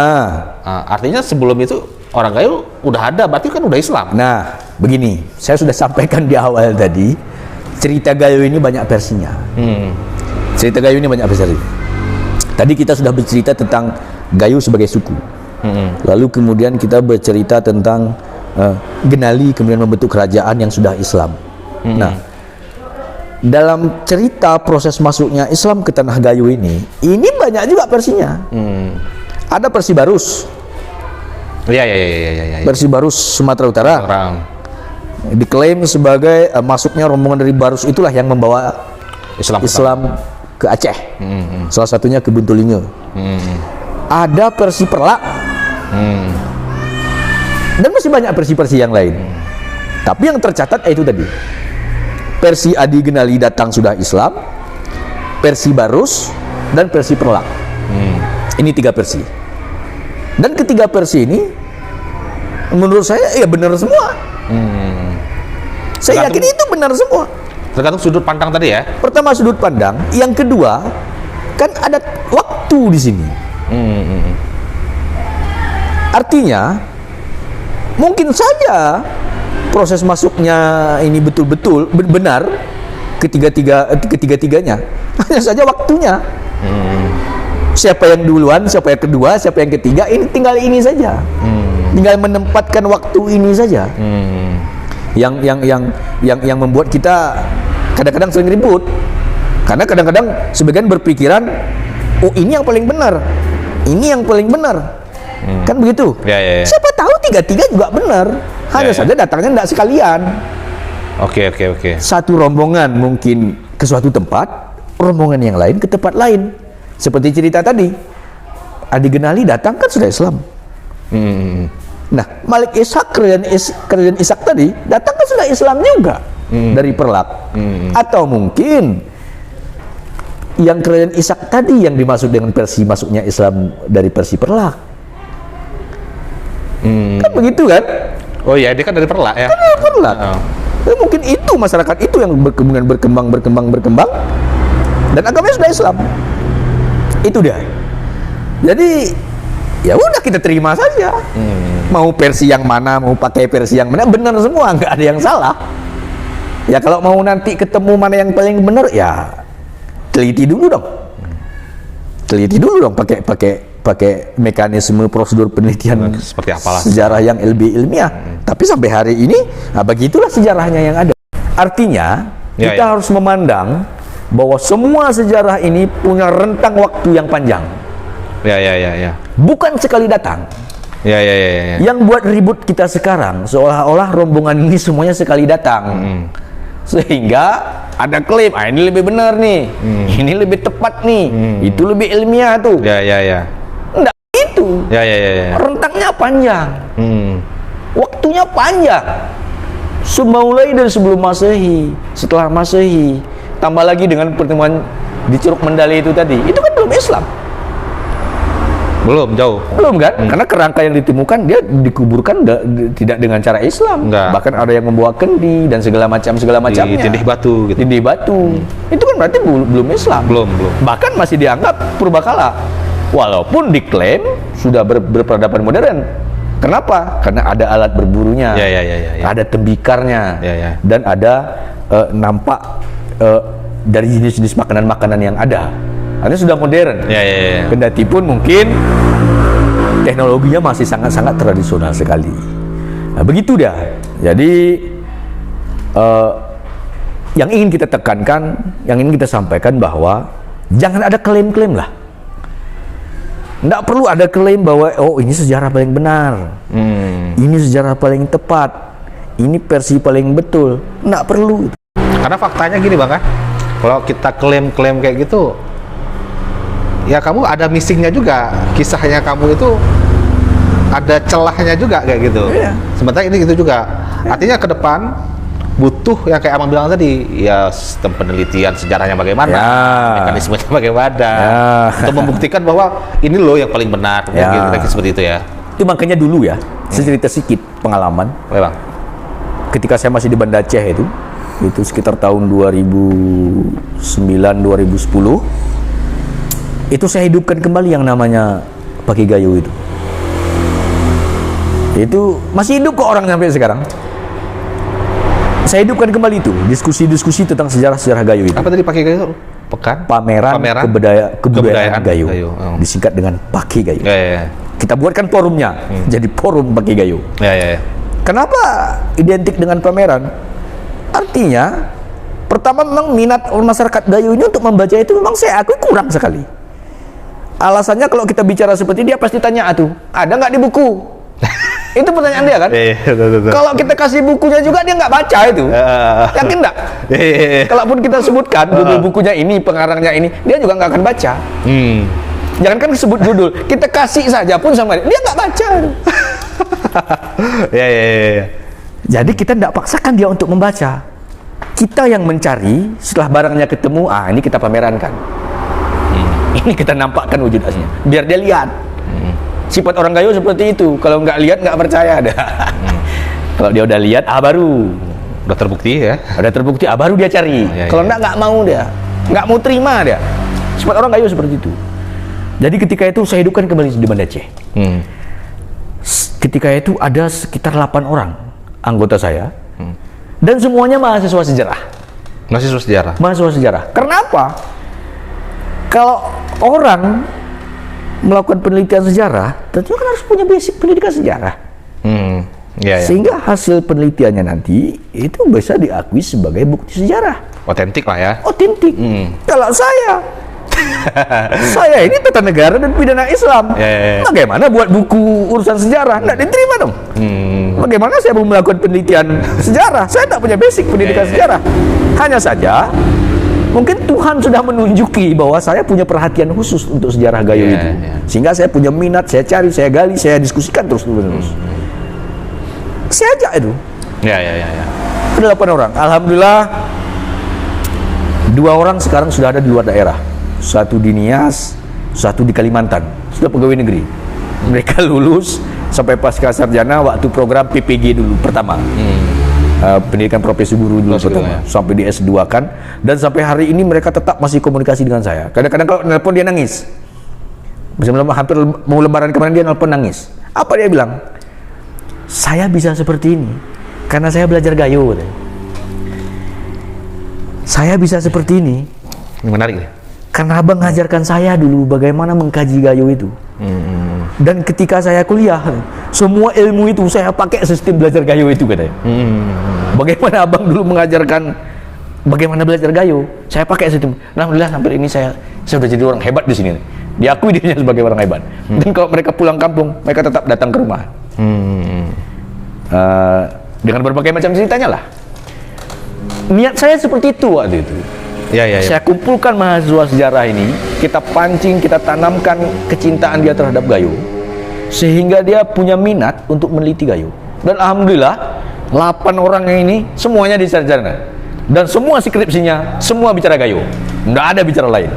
S2: Artinya sebelum itu orang Gayo udah ada, berarti kan udah Islam.
S1: Nah, begini, saya sudah sampaikan di awal tadi, cerita Gayo ini banyak versinya. Cerita Gayo ini banyak versi. Tadi kita sudah bercerita tentang Gayo sebagai suku. Lalu kemudian kita bercerita tentang Genali kemudian membentuk kerajaan yang sudah Islam. Nah, dalam cerita proses masuknya Islam ke tanah Gayo ini banyak juga versinya. Ada versi Barus.
S2: Iya.
S1: Versi Barus Sumatera Utara. Diklaim sebagai masuknya rombongan dari Barus itulah yang membawa Islam ke Aceh. Salah satunya ke Buntulinge. Ada versi Perlak. Dan masih banyak versi-versi yang lain. Tapi yang tercatat itu tadi. Versi Adi Genali datang sudah Islam, versi Barus, dan versi Perlak. Ini 3 versi. Dan ketiga versi ini menurut saya ya benar semua. Saya yakin itu benar semua.
S2: Tergantung sudut pandang tadi ya.
S1: Pertama sudut pandang, yang kedua kan ada waktu di sini. Artinya mungkin saja proses masuknya ini betul-betul benar ketiga-tiganya. Hanya saja waktunya Siapa yang duluan, siapa yang kedua, siapa yang ketiga, ini tinggal ini saja. Tinggal menempatkan waktu ini saja. Yang membuat kita kadang-kadang sering ribut. Karena kadang-kadang sebagian berpikiran, oh ini yang paling benar, ini yang paling benar. Kan begitu?
S2: Ya.
S1: Siapa tahu tiga-tiga juga benar. Hanya saja datangnya tidak sekalian.
S2: Oke.
S1: Satu rombongan mungkin ke suatu tempat, rombongan yang lain ke tempat lain. Seperti cerita tadi, Adi Genali datang kan sudah Islam. Nah, Malik Ishak, kerajaan Ishak tadi datang kan sudah Islam juga dari Perlak. Atau mungkin yang kerajaan Ishak tadi yang dimaksud dengan Persi, masuknya Islam dari Persi Perlak. Kan begitu kan?
S2: Oh iya, dia kan dari Perlak ya.
S1: Kan dari Perlak. Mungkin itu masyarakat itu yang berkembang dan agamanya sudah Islam. Itu dia. Jadi ya udah kita terima saja. Mau versi yang mana, mau pakai versi yang mana, benar semua, nggak ada yang salah. Ya kalau mau nanti ketemu mana yang paling benar, ya teliti dulu dong, pakai mekanisme prosedur penelitian
S2: seperti apalah
S1: sejarah yang lebih ilmiah. Tapi sampai hari ini, nah begitulah sejarahnya yang ada. Artinya kita harus memandang bahwa semua sejarah ini punya rentang waktu yang panjang.
S2: Ya.
S1: Bukan sekali datang.
S2: Ya.
S1: Yang buat ribut kita sekarang seolah-olah rombongan ini semuanya sekali datang. Sehingga ada klaim, ini lebih benar nih, ini lebih tepat nih, itu lebih ilmiah tuh.
S2: Ya.
S1: Enggak itu.
S2: Ya.
S1: Rentangnya panjang. Waktunya panjang. Mulai dari sebelum Masehi, setelah Masehi, tambah lagi dengan pertemuan di Curug Mandalay itu tadi, itu kan belum Islam. Belum kan? Karena kerangka yang ditemukan dia dikuburkan tidak dengan cara Islam. Bahkan ada yang membawa kendi dan segala macamnya.
S2: Tindih batu gitu.
S1: Tindih batu. Itu kan berarti belum Islam.
S2: Belum.
S1: Bahkan masih dianggap purbakala. Walaupun diklaim sudah berperadaban modern. Kenapa? Karena ada alat berburunya.
S2: Ya.
S1: Ada tembikarnya.
S2: Ya.
S1: Dan ada nampak dari jenis-jenis makanan-makanan yang ada. Ini sudah modern.
S2: Ya.
S1: Kendati pun mungkin teknologinya masih sangat-sangat tradisional sekali. Nah, begitu dia. Jadi yang ingin kita tekankan, yang ingin kita sampaikan bahwa jangan ada klaim-klaim lah. Nggak perlu ada klaim bahwa ini sejarah paling benar, ini sejarah paling tepat, ini versi paling betul. Nggak perlu.
S2: Karena faktanya gini Bang, kalau kita klaim-klaim kayak gitu, ya kamu ada missingnya juga, kisahnya kamu itu ada celahnya juga kayak gitu. Sementara ini gitu juga. Artinya ke depan butuh yang kayak Abang bilang tadi, ya sistem penelitian sejarahnya bagaimana, mekanismenya bagaimana, untuk membuktikan bahwa ini loh yang paling benar, kira-kira seperti itu ya.
S1: Itu makanya dulu ya, saya cerita sedikit pengalaman.
S2: Bang.
S1: Ketika saya masih di Banda Aceh itu sekitar tahun 2009-2010, itu saya hidupkan kembali yang namanya Paki Gayo itu. Itu masih hidup kok orang sampai sekarang. Saya hidupkan kembali itu, diskusi-diskusi tentang sejarah-sejarah Gayo itu.
S2: Apa tadi Paki Gayo?
S1: Pameran kebudayaan Gayo. Disingkat dengan Paki Gayo.
S2: Ya.
S1: Kita buatkan forumnya, jadi forum Paki Gayo.
S2: Ya.
S1: Kenapa identik dengan pameran? Artinya, pertama memang minat masyarakat Gayo ini untuk membaca itu memang saya akui kurang sekali. Alasannya kalau kita bicara seperti dia pasti tanya ada nggak di buku? Itu pertanyaan dia kan? Kalau kita kasih bukunya juga dia nggak baca itu. Yakin nggak? Kalaupun kita sebutkan bukunya ini, pengarangnya ini, dia juga nggak akan baca. Jangankan sebut judul, kita kasih saja pun sama dia nggak baca.
S2: Ya.
S1: Jadi kita tidak paksakan dia untuk membaca. Kita yang mencari, setelah barangnya ketemu, ini kita pamerankan. Ini kita nampakkan wujud aslinya, biar dia lihat. Sifat orang Gayo seperti itu. Kalau nggak lihat nggak percaya dah. Kalau dia udah lihat, baru.
S2: Udah terbukti ya?
S1: Udah terbukti, baru dia cari. Kalau nggak mau dia, nggak mau terima dia. Sifat orang Gayo seperti itu. Jadi ketika itu saya hidupkan kembali di Banda Aceh. Ketika itu ada sekitar 8 orang anggota saya, dan semuanya mahasiswa sejarah.
S2: Mahasiswa sejarah.
S1: Mahasiswa sejarah. Kenapa? Kalau orang melakukan penelitian sejarah, tentunya kan harus punya basic pendidikan sejarah.
S2: Ya, ya.
S1: Sehingga hasil penelitiannya nanti itu bisa diakui sebagai bukti sejarah.
S2: Otentik lah ya.
S1: Otentik. Kalau saya ini tata negara dan pidana Islam. Bagaimana buat buku urusan sejarah? Nggak diterima dong. Bagaimana saya mau melakukan penelitian sejarah? Saya tak punya basic pendidikan sejarah. Hanya saja, mungkin Tuhan sudah menunjuki bahwa saya punya perhatian khusus untuk sejarah Gayo itu. Sehingga saya punya minat, saya cari, saya gali, saya diskusikan terus-menerus. Saya ajak itu.
S2: Ya.
S1: Ada 8 orang. Alhamdulillah, 2 orang sekarang sudah ada di luar daerah. Satu di Nias, satu di Kalimantan. Sudah pegawai negeri. Mereka lulus sampai pasca sarjana waktu program PPG dulu pertama. Pendidikan profesi guru dulu pertama. Sampai di S2 kan. Dan sampai hari ini mereka tetap masih komunikasi dengan saya. Kadang-kadang kalau nelpon dia nangis. Misalnya hampir mau lebaran kemarin dia nelpon nangis. Apa dia bilang? Saya bisa seperti ini karena saya belajar Gayo. Saya bisa seperti ini.
S2: Menarik ya.
S1: Karena abang mengajarkan saya dulu bagaimana mengkaji Gayo itu. Dan ketika saya kuliah, semua ilmu itu saya pakai sistem belajar Gayo itu katanya. Bagaimana abang dulu mengajarkan bagaimana belajar Gayo, saya pakai sistem. Alhamdulillah sampai ini saya sudah jadi orang hebat di sini. Diakui dirinya sebagai orang hebat. Dan kalau mereka pulang kampung, mereka tetap datang ke rumah. Dengan berbagai macam ceritanya lah. Niat saya seperti itu waktu itu.
S2: Ya.
S1: Saya kumpulkan mahasiswa sejarah ini, kita pancing, kita tanamkan kecintaan dia terhadap Gayo, sehingga dia punya minat untuk meneliti Gayo. Dan alhamdulillah, 8 orang ini semuanya di sarjana, dan semua skripsinya semua bicara Gayo, nggak ada bicara lain.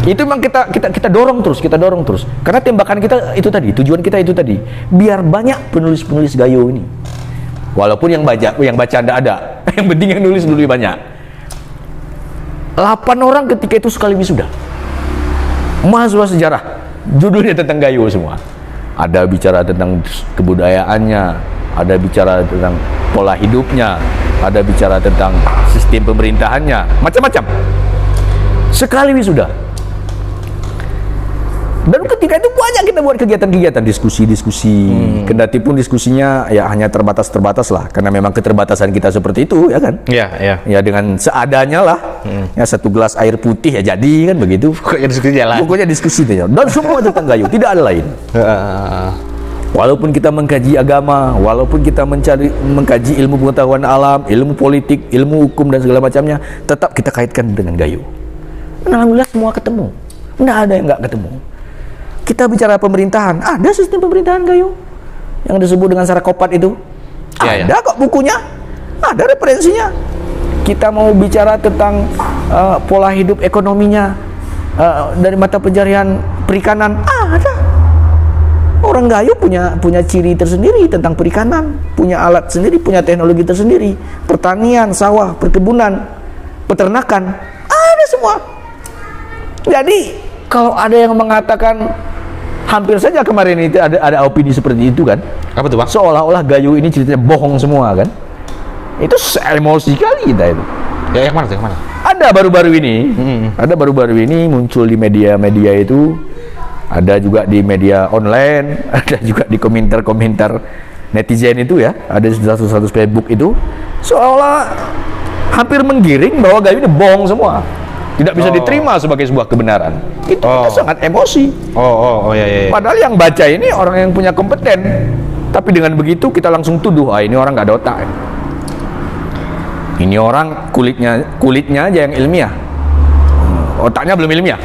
S1: Itu memang kita dorong terus, karena tembakan kita itu tadi, tujuan kita itu tadi, biar banyak penulis-penulis Gayo ini. Walaupun yang baca nggak ada, yang penting yang nulis dulu banyak. 8 orang ketika itu sekali wisuda. Mahasiswa sejarah, judulnya tentang Gayo semua. Ada bicara tentang kebudayaannya, ada bicara tentang pola hidupnya, ada bicara tentang sistem pemerintahannya, macam-macam. Sekali wisuda. Dan ketika itu banyak kita buat kegiatan-kegiatan, diskusi-diskusi. Kendati pun diskusinya ya hanya terbatas lah, karena memang keterbatasan kita seperti itu, ya kan?
S2: Iya.
S1: Ya dengan seadanya lah. Ya 1 gelas air putih ya jadi kan begitu.
S2: Pokoknya diskusi jalan.
S1: Pokoknya diskusi aja. Dan semua tentang Gayo, tidak ada lain. Walaupun kita mengkaji agama, walaupun kita mengkaji ilmu pengetahuan alam, ilmu politik, ilmu hukum dan segala macamnya, tetap kita kaitkan dengan Gayo. Alhamdulillah semua ketemu. Nggak ada yang nggak ketemu. Kita bicara pemerintahan, ada sistem pemerintahan Gayo yang disebut dengan Sarakopat itu. Ada kok bukunya, ada referensinya. Kita mau bicara tentang pola hidup ekonominya dari mata pencarian perikanan, ada. Orang Gayo punya ciri tersendiri tentang perikanan, punya alat sendiri, punya teknologi tersendiri, pertanian, sawah, perkebunan, peternakan, ada semua. Jadi kalau ada yang mengatakan, hampir saja kemarin itu ada opini seperti itu kan?
S2: Apa tuh, Bang?
S1: Seolah-olah Gayo ini ceritanya bohong semua kan? Itu emosi kali kita itu.
S2: Ya, yang mana?
S1: Ada baru-baru ini muncul di media-media itu, ada juga di media online, ada juga di komentar netizen itu ya, ada satu Facebook itu, seolah hampir menggiring bahwa Gayo ini bohong semua. Tidak bisa diterima sebagai sebuah kebenaran. Itu kita sangat emosi.
S2: Ya.
S1: Padahal yang baca ini orang yang punya kompeten. Tapi dengan begitu kita langsung tuduh, ini orang nggak ada otak. Ini orang kulitnya aja yang ilmiah. Otaknya belum ilmiah.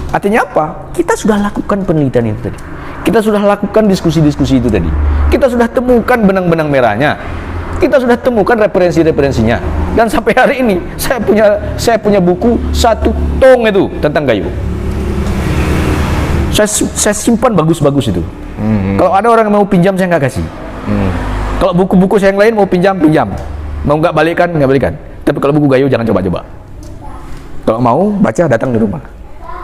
S1: Artinya apa? Kita sudah lakukan penelitian itu tadi. Kita sudah lakukan diskusi-diskusi itu tadi. Kita sudah temukan benang-benang merahnya. Kita sudah temukan referensi-referensinya, dan sampai hari ini saya punya buku 1 tong itu tentang Gayo. Saya simpan bagus-bagus itu. Kalau ada orang yang mau pinjam, saya nggak kasih. Kalau buku-buku saya yang lain mau pinjam, mau nggak balikan. Tapi kalau buku Gayo jangan coba-coba. Kalau mau baca, datang di rumah.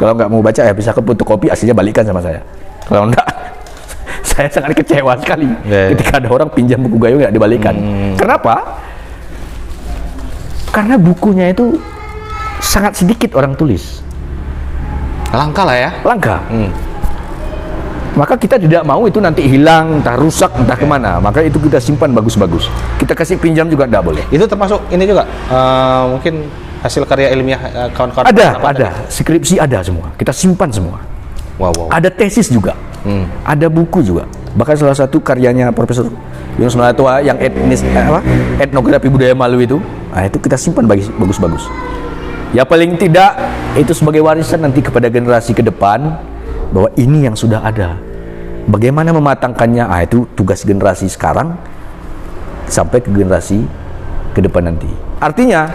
S1: Kalau nggak mau baca ya bisa ke fotokopi, aslinya balikan sama saya. Kalau enggak, saya sangat kecewa sekali ketika ada orang pinjam buku Gayo nggak dibalikan. Kenapa? Karena bukunya itu sangat sedikit orang tulis.
S2: Langka lah ya.
S1: Langka. Maka kita tidak mau itu nanti hilang, entah rusak, entah kemana. Maka itu kita simpan bagus-bagus. Kita kasih pinjam juga tidak boleh.
S2: Itu termasuk ini juga mungkin hasil karya ilmiah kawan-kawan.
S1: Ada. Skripsi ada semua. Kita simpan semua.
S2: Wow.
S1: Ada tesis juga. Ada buku juga. Bahkan salah satu karyanya Profesor Yunus Melatoa yang etnografi budaya Malu itu, nah itu kita simpan bagus-bagus. Ya paling tidak itu sebagai warisan nanti kepada generasi ke depan bahwa ini yang sudah ada. Bagaimana mematangkannya? Itu tugas generasi sekarang sampai ke generasi ke depan nanti. Artinya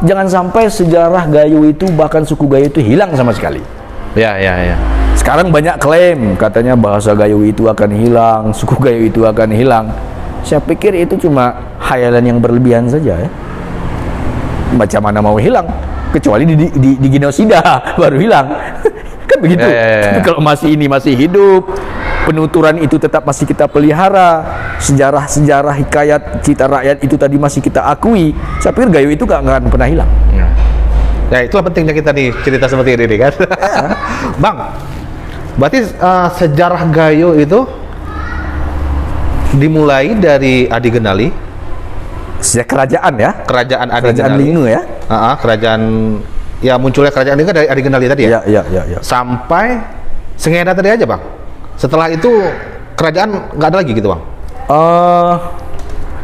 S1: jangan sampai sejarah Gayo itu, bahkan suku Gayo itu hilang sama sekali.
S2: Ya.
S1: Sekarang banyak klaim katanya bahasa Gayo itu akan hilang, suku Gayo itu akan hilang. Saya pikir itu cuma khayalan yang berlebihan saja ya. Macam mana mau hilang? Kecuali di genosida baru hilang. Kan begitu. Tapi kalau masih hidup, penuturan itu tetap masih kita pelihara, sejarah hikayat cita rakyat itu tadi masih kita akui. Saya pikir Gayo itu gak akan pernah hilang.
S2: Ya itulah pentingnya kita nih cerita seperti ini kan. Bang, berarti sejarah Gayo itu dimulai dari Adi Genali,
S1: sejak kerajaan ya,
S2: kerajaan Adi
S1: kerajaan
S2: Genali.
S1: Linge ya,
S2: Kerajaan, ya munculnya kerajaan Linge dari Adi Genali tadi ya.
S1: Ya.
S2: Sampai Sengeda tadi aja bang. Setelah itu kerajaan nggak ada lagi gitu bang.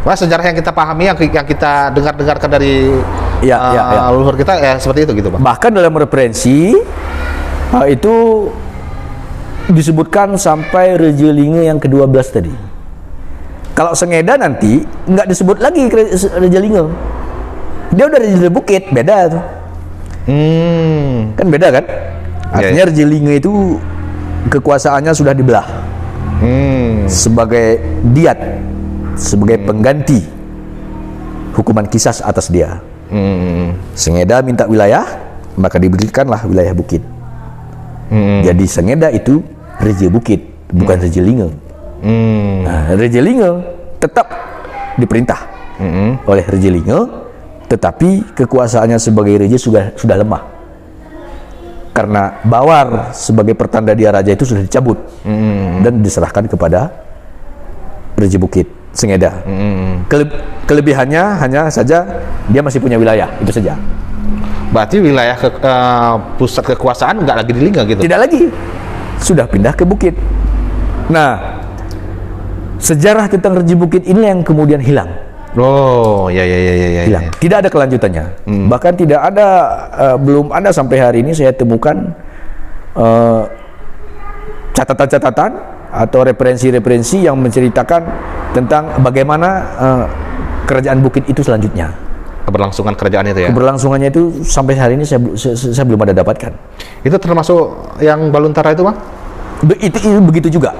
S2: Wah, sejarah yang kita pahami, yang kita dengarkan dari leluhur kita ya seperti itu gitu bang.
S1: Bahkan dalam referensi itu disebutkan sampai Raja Linge yang ke-12 tadi. Kalau Sengeda nanti nggak disebut lagi Raja Linge. Dia udah Raja Bukit, beda tuh. Kan beda kan? Artinya Raja Linge itu kekuasaannya sudah dibelah. Sebagai diat, sebagai pengganti hukuman kisas atas dia. Sengeda minta wilayah, maka diberikanlah wilayah Bukit. Jadi Sengeda itu Raja Bukit, bukan Raja Linge. Nah, Raja Linge tetap diperintah oleh Raja Linge, tetapi kekuasaannya sebagai raja sudah lemah. Karena Bawar sebagai pertanda dia raja itu sudah dicabut dan diserahkan kepada Raja Bukit, Sengeda. Kelebihannya hanya saja dia masih punya wilayah, itu saja.
S2: Berarti wilayah pusat kekuasaan nggak lagi di Lingga gitu?
S1: Tidak lagi, sudah pindah ke Bukit. Nah, sejarah tentang Raja Bukit ini yang kemudian hilang.
S2: Oh, ya.
S1: Hilang. Tidak ada kelanjutannya. Bahkan tidak ada, belum ada sampai hari ini saya temukan catatan-catatan atau referensi-referensi yang menceritakan tentang bagaimana kerajaan Bukit itu selanjutnya.
S2: Keberlangsungan kerajaan itu ya?
S1: Keberlangsungannya itu sampai hari ini saya belum ada dapatkan.
S2: Itu termasuk yang Baluntara itu bang?
S1: Itu begitu juga.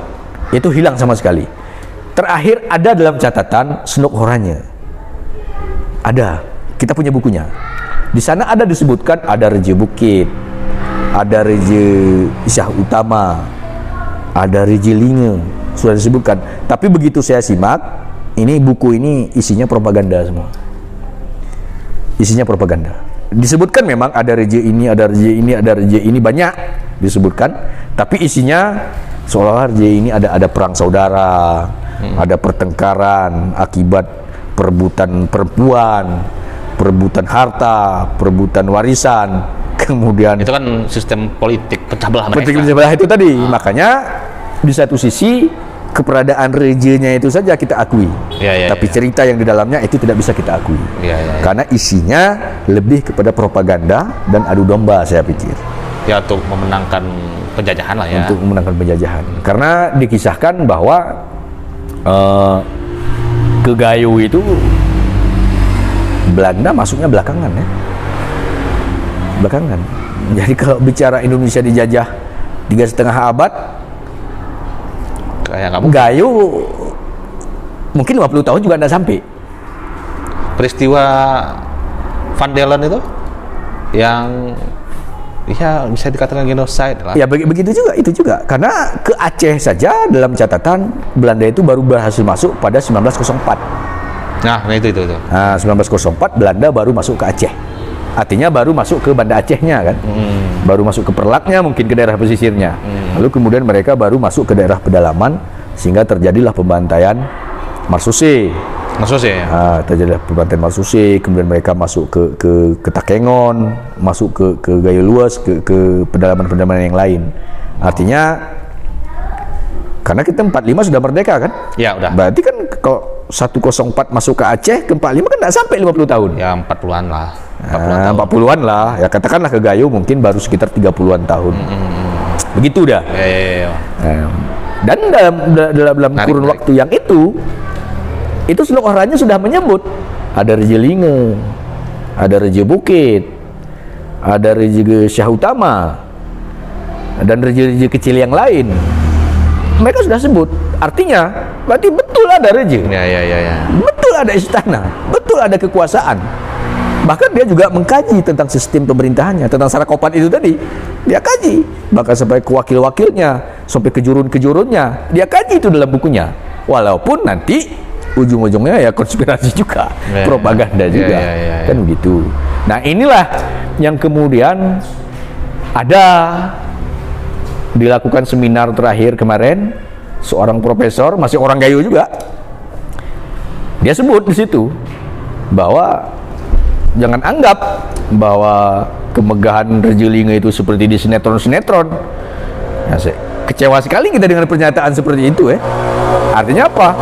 S1: Itu hilang sama sekali. Terakhir ada dalam catatan Senok Horanya. Ada. Kita punya bukunya. Di sana ada disebutkan ada Raja Bukit, ada Raja Isyah Utama, ada Raja Linge, sudah disebutkan. Tapi begitu saya simak, ini buku ini isinya propaganda semua. Isinya propaganda. Disebutkan memang ada raja ini, ada raja ini, ada raja ini, banyak disebutkan. Tapi isinya seolah-olah raja ini ada perang saudara, ada pertengkaran akibat perebutan perempuan, perebutan harta, perebutan warisan. Kemudian
S2: itu kan sistem politik pecah belah mereka.
S1: Politik pecah belah itu tadi. Makanya di satu sisi keberadaan rejanya itu saja kita akui, tapi cerita yang di dalamnya itu tidak bisa kita akui, karena isinya lebih kepada propaganda dan adu domba, saya pikir.
S2: Ya, untuk memenangkan penjajahan lah ya.
S1: Untuk memenangkan penjajahan, karena dikisahkan bahwa ke Gayo itu Belanda masuknya belakangan ya, belakangan. Jadi kalau bicara Indonesia dijajah 3,5 abad, Gayo mungkin 50 tahun juga tidak sampai.
S2: Peristiwa Van Delen itu yang ya bisa dikatakan genocide lah.
S1: Ya begitu juga, itu juga. Karena ke Aceh saja dalam catatan Belanda itu baru berhasil masuk pada 1904.
S2: Nah, itu.
S1: Nah, 1904 Belanda baru masuk ke Aceh. Artinya baru masuk ke Banda Acehnya kan, baru masuk ke Perlaknya, mungkin ke daerah pesisirnya. Lalu kemudian mereka baru masuk ke daerah pedalaman, sehingga terjadilah pembantaian Marsuse.
S2: Maksudnya ya?
S1: Terjadilah pembantaian Marsuse, kemudian mereka masuk ke Takengon, masuk ke Gayo Luas, ke pedalaman-pedalaman yang lain. Artinya karena kita 45 sudah merdeka kan?
S2: Ya udah.
S1: Berarti kan kalau 104 masuk ke Aceh, ke 45 kan nggak sampai 50 tahun.
S2: Ya 40-an lah.
S1: 40-an lah. Ya katakanlah ke Gayo mungkin baru sekitar 30-an tahun. Begitu dah.
S2: Ya.
S1: Dan dalam kurun waktu yang itu seluruh orangnya sudah menyebut ada Reje Linge, ada Reje Bukit, ada Reje Syah Utama, dan reje-reje kecil yang lain. Mereka sudah sebut. Artinya berarti betul ada reje.
S2: Ya.
S1: Betul ada istana, betul ada kekuasaan. Bahkan dia juga mengkaji tentang sistem pemerintahannya, tentang Sarakopan itu tadi. Dia kaji, bahkan sampai ke wakil-wakilnya, sampai ke jurun-jurunnya. Dia kaji itu dalam bukunya. Walaupun nanti ujung-ujungnya ya konspirasi juga, propaganda juga. Kan begitu. Nah, inilah yang kemudian ada dilakukan seminar terakhir kemarin, seorang profesor, masih orang Gayo juga. Dia sebut di situ bahwa jangan anggap bahwa kemegahan Reje Linge itu seperti di sinetron-sinetron. Nah, kecewa sekali kita dengan pernyataan seperti itu ya. Artinya apa?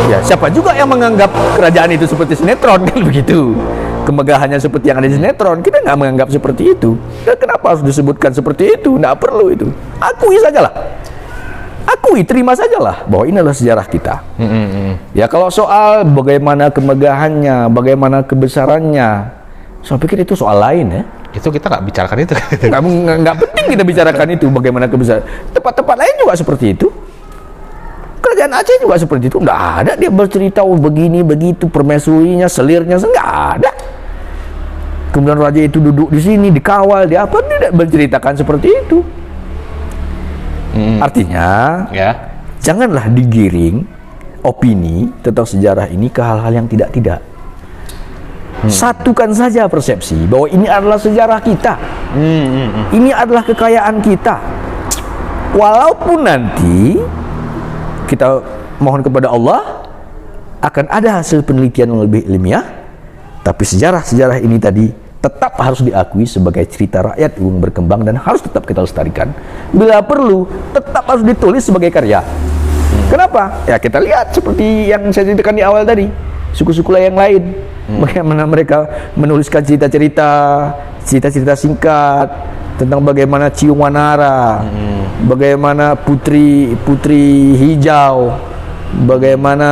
S1: Ya, siapa juga yang menganggap kerajaan itu seperti sinetron kan begitu. Kemegahannya seperti yang ada di sinetron, kita nggak menganggap seperti itu. Dan kenapa harus disebutkan seperti itu? Nggak perlu itu. Akui sajalah. Akui, terima sajalah bahwa ini adalah sejarah kita. Ya, kalau soal bagaimana kemegahannya, bagaimana kebesarannya, saya pikir itu soal lain ya.
S2: Itu kita nggak bicarakan itu.
S1: Nggak penting kita bicarakan itu, bagaimana kebesaran. Tempat-tempat lain juga seperti itu. Kerajaan Aceh juga seperti itu. Nggak ada dia bercerita begini, begitu, permaisurinya, selirnya, nggak ada. Kemudian raja itu duduk di sini, dikawal, dia apa, tidak menceritakan seperti itu. Artinya, janganlah digiring opini tentang sejarah ini ke hal-hal yang tidak-tidak. Satukan saja persepsi bahwa ini adalah sejarah kita. Ini adalah kekayaan kita. Walaupun nanti kita mohon kepada Allah akan ada hasil penelitian yang lebih ilmiah, tapi sejarah-sejarah ini tadi tetap harus diakui sebagai cerita rakyat yang berkembang dan harus tetap kita lestarikan. Bila perlu, tetap harus ditulis sebagai karya. Kenapa? Ya kita lihat seperti yang saya ceritakan di awal tadi, suku-suku yang lain, bagaimana mereka menuliskan cerita-cerita singkat tentang bagaimana Ciung Wanara, bagaimana Putri Hijau, bagaimana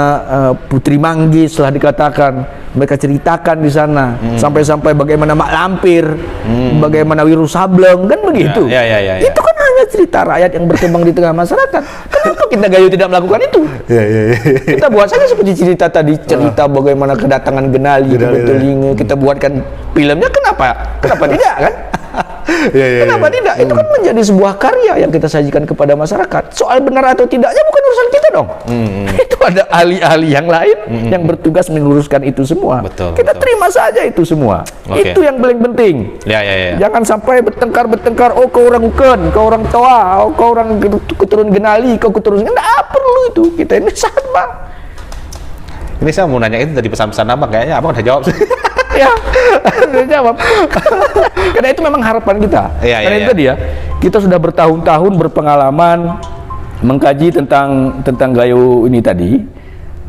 S1: Putri Manggis telah dikatakan. Mereka ceritakan di sana sampai-sampai bagaimana Mak Lampir, bagaimana Wiru Sableng, kan begitu. Itu kan hanya cerita rakyat yang berkembang di tengah masyarakat. Kenapa kita Gayo tidak melakukan itu? Kita buat saja seperti cerita tadi, cerita bagaimana kedatangan Genali ke Betulinge, kita buatkan filmnya. Kenapa tidak kan? Kenapa tidak? Itu kan menjadi sebuah karya yang kita sajikan kepada masyarakat. Soal benar atau tidaknya bukan urusan kita dong. Itu ada ahli-ahli yang lain yang bertugas meluruskan itu semua. Kita terima saja itu semua. Itu yang paling penting. Jangan sampai bertengkar. Oh, kau orang Uken, kau orang Toa, oh, kau orang keturunan Genali, kau keturunan. Nggak perlu itu. Kita ini sama.
S2: Ini saya mau nanya itu dari pesan-pesan abang, kayaknya abang udah jawab sih.
S1: Ya, udah jawab. Karena itu memang harapan kita. Karena itu tadi ya, kita sudah bertahun-tahun berpengalaman mengkaji tentang Gayo ini tadi,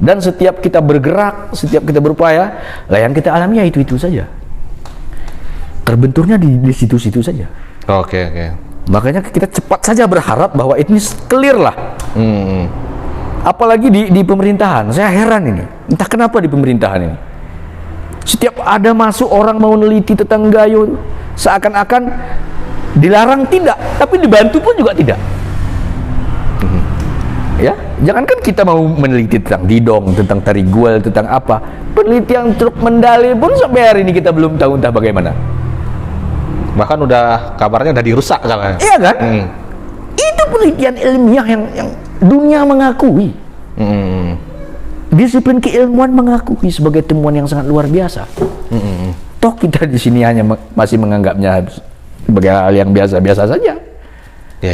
S1: dan setiap kita bergerak, setiap kita berupaya, lah yang kita alami ya itu saja. Terbenturnya di situ-situ saja.
S2: Oke.
S1: Makanya kita cepat saja berharap bahwa ini clear lah. Apalagi di pemerintahan, saya heran ini. Entah kenapa di pemerintahan ini. Setiap ada masuk orang mau meneliti tentang Gayo, seakan-akan dilarang tidak, tapi dibantu pun juga tidak. Ya, jangankan kita mau meneliti tentang Didong, tentang Tari Guel, tentang apa, penelitian Truk Mendali pun sampai hari ini kita belum tahu entah bagaimana.
S2: Bahkan udah kabarnya udah dirusak kan?
S1: Iya kan? Itu penelitian ilmiah yang dunia mengakui. Disiplin keilmuan mengakui sebagai temuan yang sangat luar biasa. Toh kita di sini hanya masih menganggapnya sebagai hal yang biasa-biasa saja.
S2: Ya.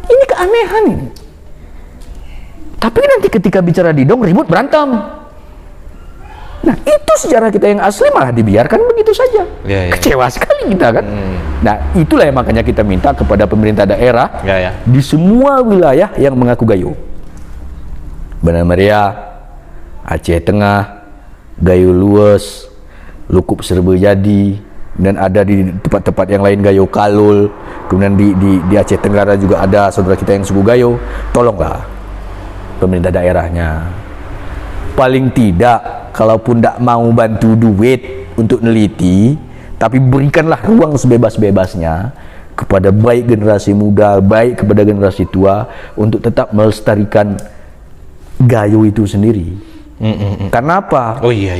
S1: Ini keanehan ini. Tapi nanti ketika bicara didong ribut berantem. Nah itu sejarah kita yang asli malah dibiarkan begitu saja.
S2: Ya.
S1: Kecewa sekali kita kan. Nah itulah yang makanya kita minta kepada pemerintah daerah di semua wilayah yang mengaku Gayo. Banda Meriah, Aceh Tengah, Gayo Lues, Lukup Serbejadi, dan ada di tempat-tempat yang lain Gayo Kalul, kemudian di Aceh Tenggara juga ada saudara kita yang suku Gayo. Tolonglah pemerintah daerahnya, paling tidak kalaupun tidak mau bantu duit untuk neliti, tapi berikanlah ruang sebebas-bebasnya kepada baik generasi muda, baik kepada generasi tua untuk tetap melestarikan Gayo itu sendiri. Karena apa?
S2: Oh iya.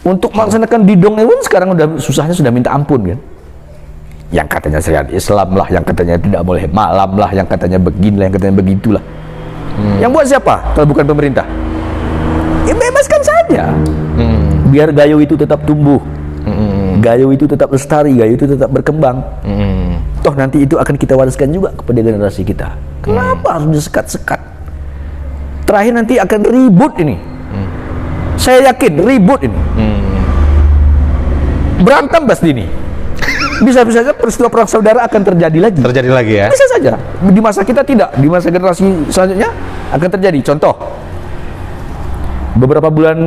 S1: Untuk melaksanakan didong pun sekarang susahnya sudah minta ampun kan. Yang katanya syariat Islam lah, yang katanya tidak boleh malam lah, yang katanya beginilah, yang katanya begitulah. Yang buat siapa kalau bukan pemerintah? Ya bebaskan saja. Biar Gayo itu tetap tumbuh. Gayo itu tetap lestari, Gayo itu tetap berkembang. Toh nanti itu akan kita wariskan juga kepada generasi kita. Kenapa harus disekat-sekat? Terakhir nanti akan ribut ini. Saya yakin ribut ini. Berantem pasti ini. Bisa-bisa saja peristiwa perang saudara akan terjadi lagi.
S2: Terjadi lagi ya?
S1: Bisa saja. Di masa kita tidak, di masa generasi selanjutnya akan terjadi. Contoh, beberapa bulan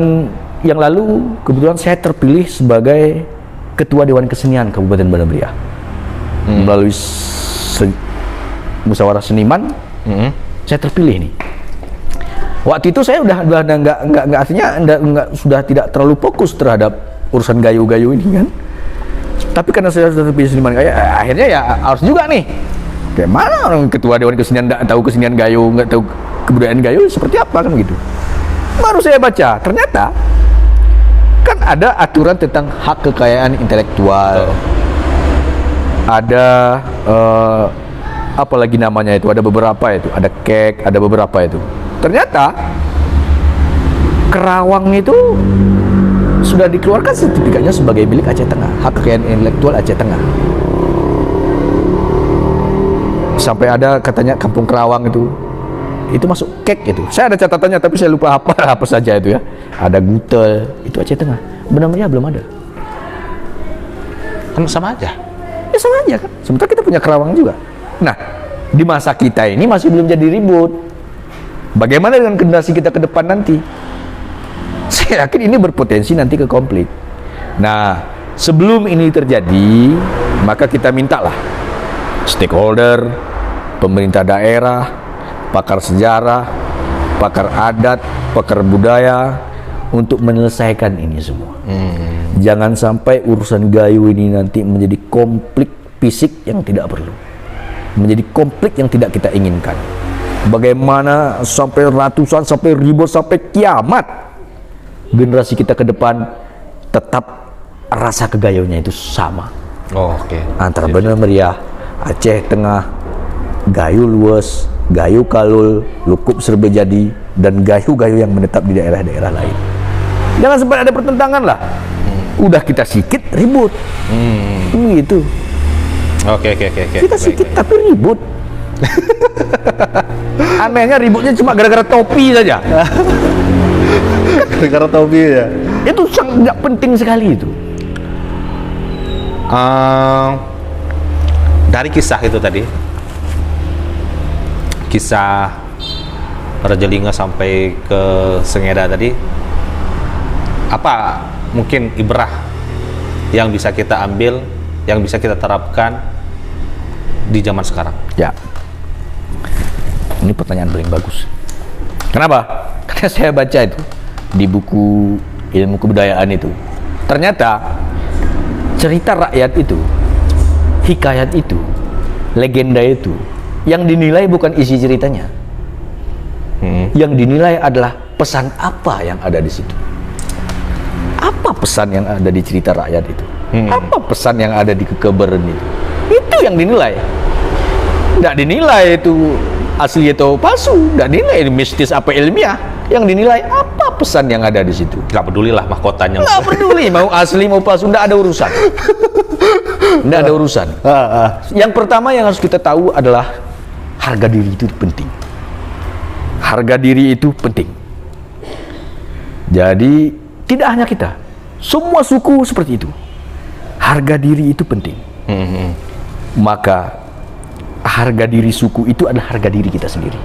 S1: yang lalu kebetulan saya terpilih sebagai Ketua Dewan Kesenian Kabupaten Banda Meriah. Melalui musyawarah seniman, saya terpilih nih. Waktu itu saya udah nggak artinya sudah tidak terlalu fokus terhadap urusan Gayo-Gayo ini kan. Tapi karena saya sudah terpilih seniman Gayo, akhirnya ya harus juga nih. Kayak mana orang Ketua Dewan Kesenian nggak tahu kesenian Gayo, nggak tahu kebudayaan Gayo seperti apa kan gitu. Baru saya baca, ternyata kan ada aturan tentang hak kekayaan intelektual. Ada apa lagi namanya itu, ada beberapa itu, ada KEK, ada beberapa itu. Ternyata Kerawang itu sudah dikeluarkan sertifikatnya sebagai milik Aceh Tengah, hak kekayaan intelektual Aceh Tengah. Sampai ada katanya Kampung Kerawang itu masuk KEK itu. Saya ada catatannya tapi saya lupa apa saja itu ya. Ada Gutel, itu Aceh Tengah. Benar-benar belum ada.
S2: Kan sama aja.
S1: Ya sama aja kan. Sementara kita punya Kerawang juga. Nah, di masa kita ini masih belum jadi ribut. Bagaimana dengan generasi kita ke depan nanti? Saya yakin ini berpotensi nanti ke konflik. Nah, sebelum ini terjadi, maka kita mintalah stakeholder, pemerintah daerah, pakar sejarah, pakar adat, pakar budaya untuk menyelesaikan ini semua. Jangan sampai urusan Gayo ini nanti menjadi konflik fisik yang tidak perlu, menjadi konflik yang tidak kita inginkan. Bagaimana sampai ratusan, sampai ribuan, sampai kiamat generasi kita ke depan tetap rasa kegayonya itu sama.
S2: Oke.
S1: Antara Banda Meriah, Aceh Tengah, Gayo Lues, Gayo Kalul, Lukup Serbejadi, dan Gayo-Gayo yang menetap di daerah-daerah lain. Jangan sampai ada pertentangan lah. Udah kita sikit ribut. Gitu.
S2: Oke.
S1: Kita sikit tapi ribut. Anehnya ributnya cuma gara-gara topi saja.
S2: Gara-gara topi ya.
S1: Itu sangat penting sekali itu.
S2: Dari kisah itu tadi, kisah Rajalinga sampai ke Sengeda tadi, apa mungkin ibrah yang bisa kita ambil, yang bisa kita terapkan di zaman sekarang?
S1: Ya, ini pertanyaan paling bagus. Kenapa? Karena saya baca itu di buku ilmu kebudayaan itu, ternyata cerita rakyat itu, hikayat itu, legenda itu, yang dinilai bukan isi ceritanya, yang dinilai adalah pesan apa yang ada di situ. Apa pesan yang ada di cerita rakyat itu? Apa pesan yang ada di kekebaran itu? Itu yang dinilai. Tidak dinilai itu asli atau palsu, tidak dinilai mistis apa ilmiah. Yang dinilai apa pesan yang ada di situ.
S2: Nggak peduli lah mahkotanya.
S1: Nggak peduli mau asli mau palsu, nggak ada urusan. Nggak ada urusan. Yang pertama yang harus kita tahu adalah harga diri itu penting. Harga diri itu penting. Jadi tidak hanya kita, semua suku seperti itu. Harga diri itu penting. Maka harga diri suku itu adalah harga diri kita sendiri.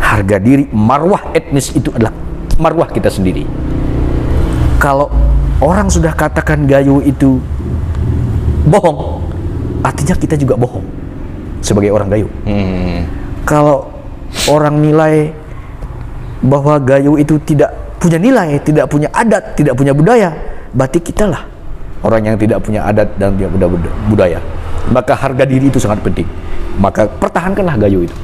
S1: Harga diri marwah etnis itu adalah marwah kita sendiri. Kalau orang sudah katakan Gayo itu bohong, artinya kita juga bohong sebagai orang Gayo. Kalau orang nilai bahwa Gayo itu tidak punya nilai, tidak punya adat, tidak punya budaya, berarti kitalah orang yang tidak punya adat dan tidak punya budaya. Maka harga diri itu sangat penting. Maka pertahankanlah Gayo itu.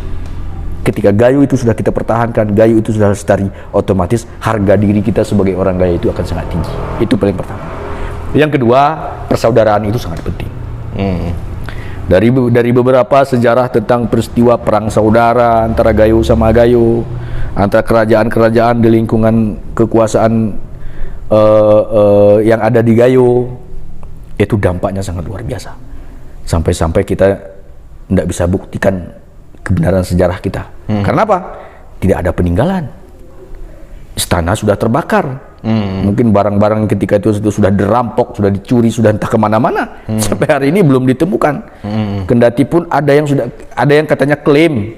S1: Ketika Gayo itu sudah kita pertahankan, Gayo itu sudah lestari, otomatis harga diri kita sebagai orang Gayo itu akan sangat tinggi. Itu paling pertama. Yang kedua, persaudaraan itu sangat penting. Dari beberapa sejarah tentang peristiwa perang saudara antara Gayo sama Gayo, antara kerajaan-kerajaan di lingkungan kekuasaan yang ada di Gayo, itu dampaknya sangat luar biasa. Sampai-sampai kita tidak bisa buktikan kebenaran sejarah kita. Karena apa? Tidak ada peninggalan. Istana sudah terbakar. Mungkin barang-barang ketika itu sudah dirampok, sudah dicuri, sudah entah kemana-mana. Sampai hari ini belum ditemukan. Kendati pun ada yang katanya klaim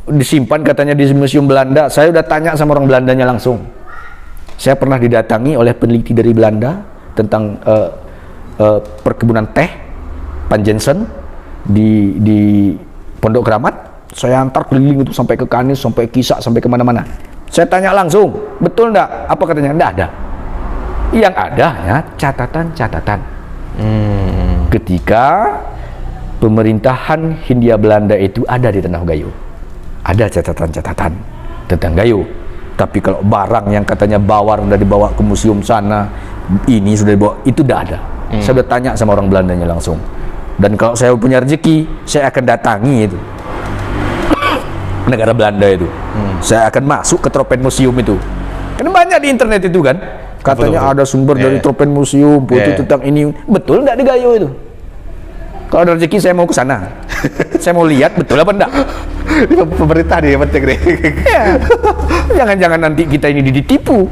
S1: disimpan katanya di Museum Belanda. Saya udah tanya sama orang Belandanya langsung. Saya pernah didatangi oleh peneliti dari Belanda tentang perkebunan teh Pan Jensen di Pondok Keramat. Saya antar keliling itu sampai ke Kanis, sampai Kisak, sampai kemana-mana. Saya tanya langsung, betul enggak? Apa katanya? Enggak ada. Yang ada ya catatan-catatan. Ketika pemerintahan Hindia Belanda itu ada di tanah Gayo, ada catatan-catatan tentang Gayo. Tapi kalau barang yang katanya bawar sudah dibawa ke museum sana, ini sudah dibawa, itu tidak ada. Saya sudah tanya sama orang Belandanya langsung. Dan kalau saya punya rezeki, saya akan datangi itu negara Belanda itu. Saya akan masuk ke Tropen Museum itu. Karena banyak di internet itu kan, katanya ada sumber dari Tropen Museum, foto tentang ini. Betul nggak di Gayo itu? Kalau ada rezeki saya mau ke sana. Saya mau lihat betul apa enggak.
S2: Pemerintah nih yang penting deh.
S1: Ya. Jangan-jangan nanti kita ini ditipu.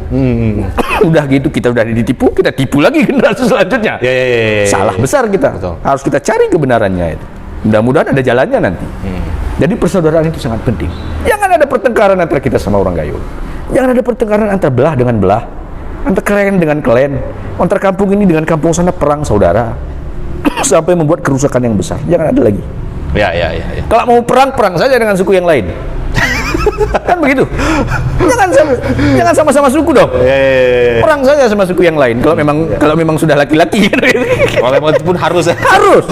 S1: Udah gitu kita udah ditipu, kita tipu lagi generasi selanjutnya. Salah besar kita.
S2: Betul.
S1: Harus kita cari kebenarannya itu. Mudah-mudahan ada jalannya nanti. Jadi persaudaraan itu sangat penting. Jangan ada pertengkaran antara kita sama orang Gayo. Jangan ada pertengkaran antara belah dengan belah, antara klan dengan klan, antara kampung ini dengan kampung sana perang saudara. Sampai membuat kerusakan yang besar. Jangan ada lagi.
S2: Ya.
S1: Kalau mau perang saja dengan suku yang lain. Kan begitu. Jangan sama-sama suku dong. Perang saja sama suku yang lain. Kalau memang sudah laki-laki.
S2: Kalau memang itu pun harus.
S1: Harus.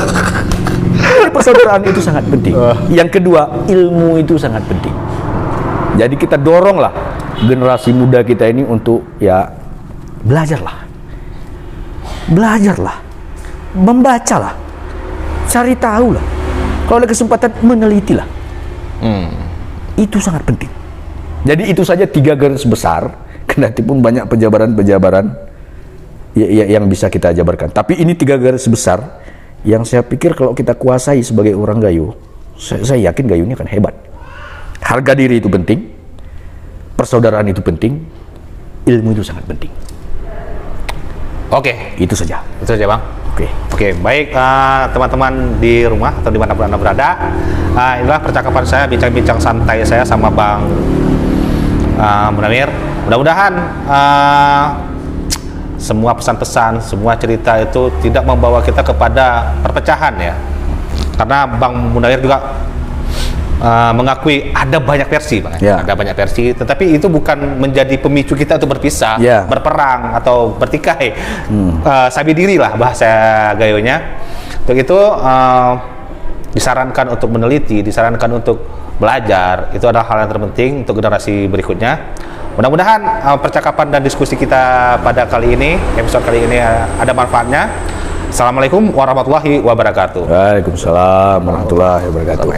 S1: Persaudaraan itu sangat penting. Yang kedua, ilmu itu sangat penting. Jadi kita doronglah generasi muda kita ini untuk ya belajarlah, membacalah, cari tahu lah. Kalau ada kesempatan menelitilah. Itu sangat penting. Jadi itu saja 3 garis besar. Kendati pun banyak penjabaran-penjabaran yang bisa kita jabarkan. Tapi ini 3 garis besar yang saya pikir kalau kita kuasai sebagai orang Gayo, saya yakin Gayo ini akan hebat. Harga diri itu penting, persaudaraan itu penting, ilmu itu sangat penting.
S2: Oke,
S1: itu saja.
S2: Itu saja Bang. Oke, baik teman-teman di rumah atau dimanapun Anda berada, inilah percakapan saya, bincang-bincang santai saya sama Bang Munawir. Mudah-mudahan semua pesan-pesan, semua cerita itu tidak membawa kita kepada perpecahan ya. Karena Bang Munawir juga mengakui ada banyak versi, Bang. Ada banyak versi, tetapi itu bukan menjadi pemicu kita untuk berpisah, berperang atau bertikai. Sabi diri lah bahasa Gayonya. Untuk itu disarankan untuk meneliti, disarankan untuk belajar. Itu adalah hal yang terpenting untuk generasi berikutnya. Mudah-mudahan percakapan dan diskusi kita pada kali ini, episode kali ini ada manfaatnya. Assalamualaikum warahmatullahi wabarakatuh.
S1: Waalaikumsalam warahmatullahi wabarakatuh.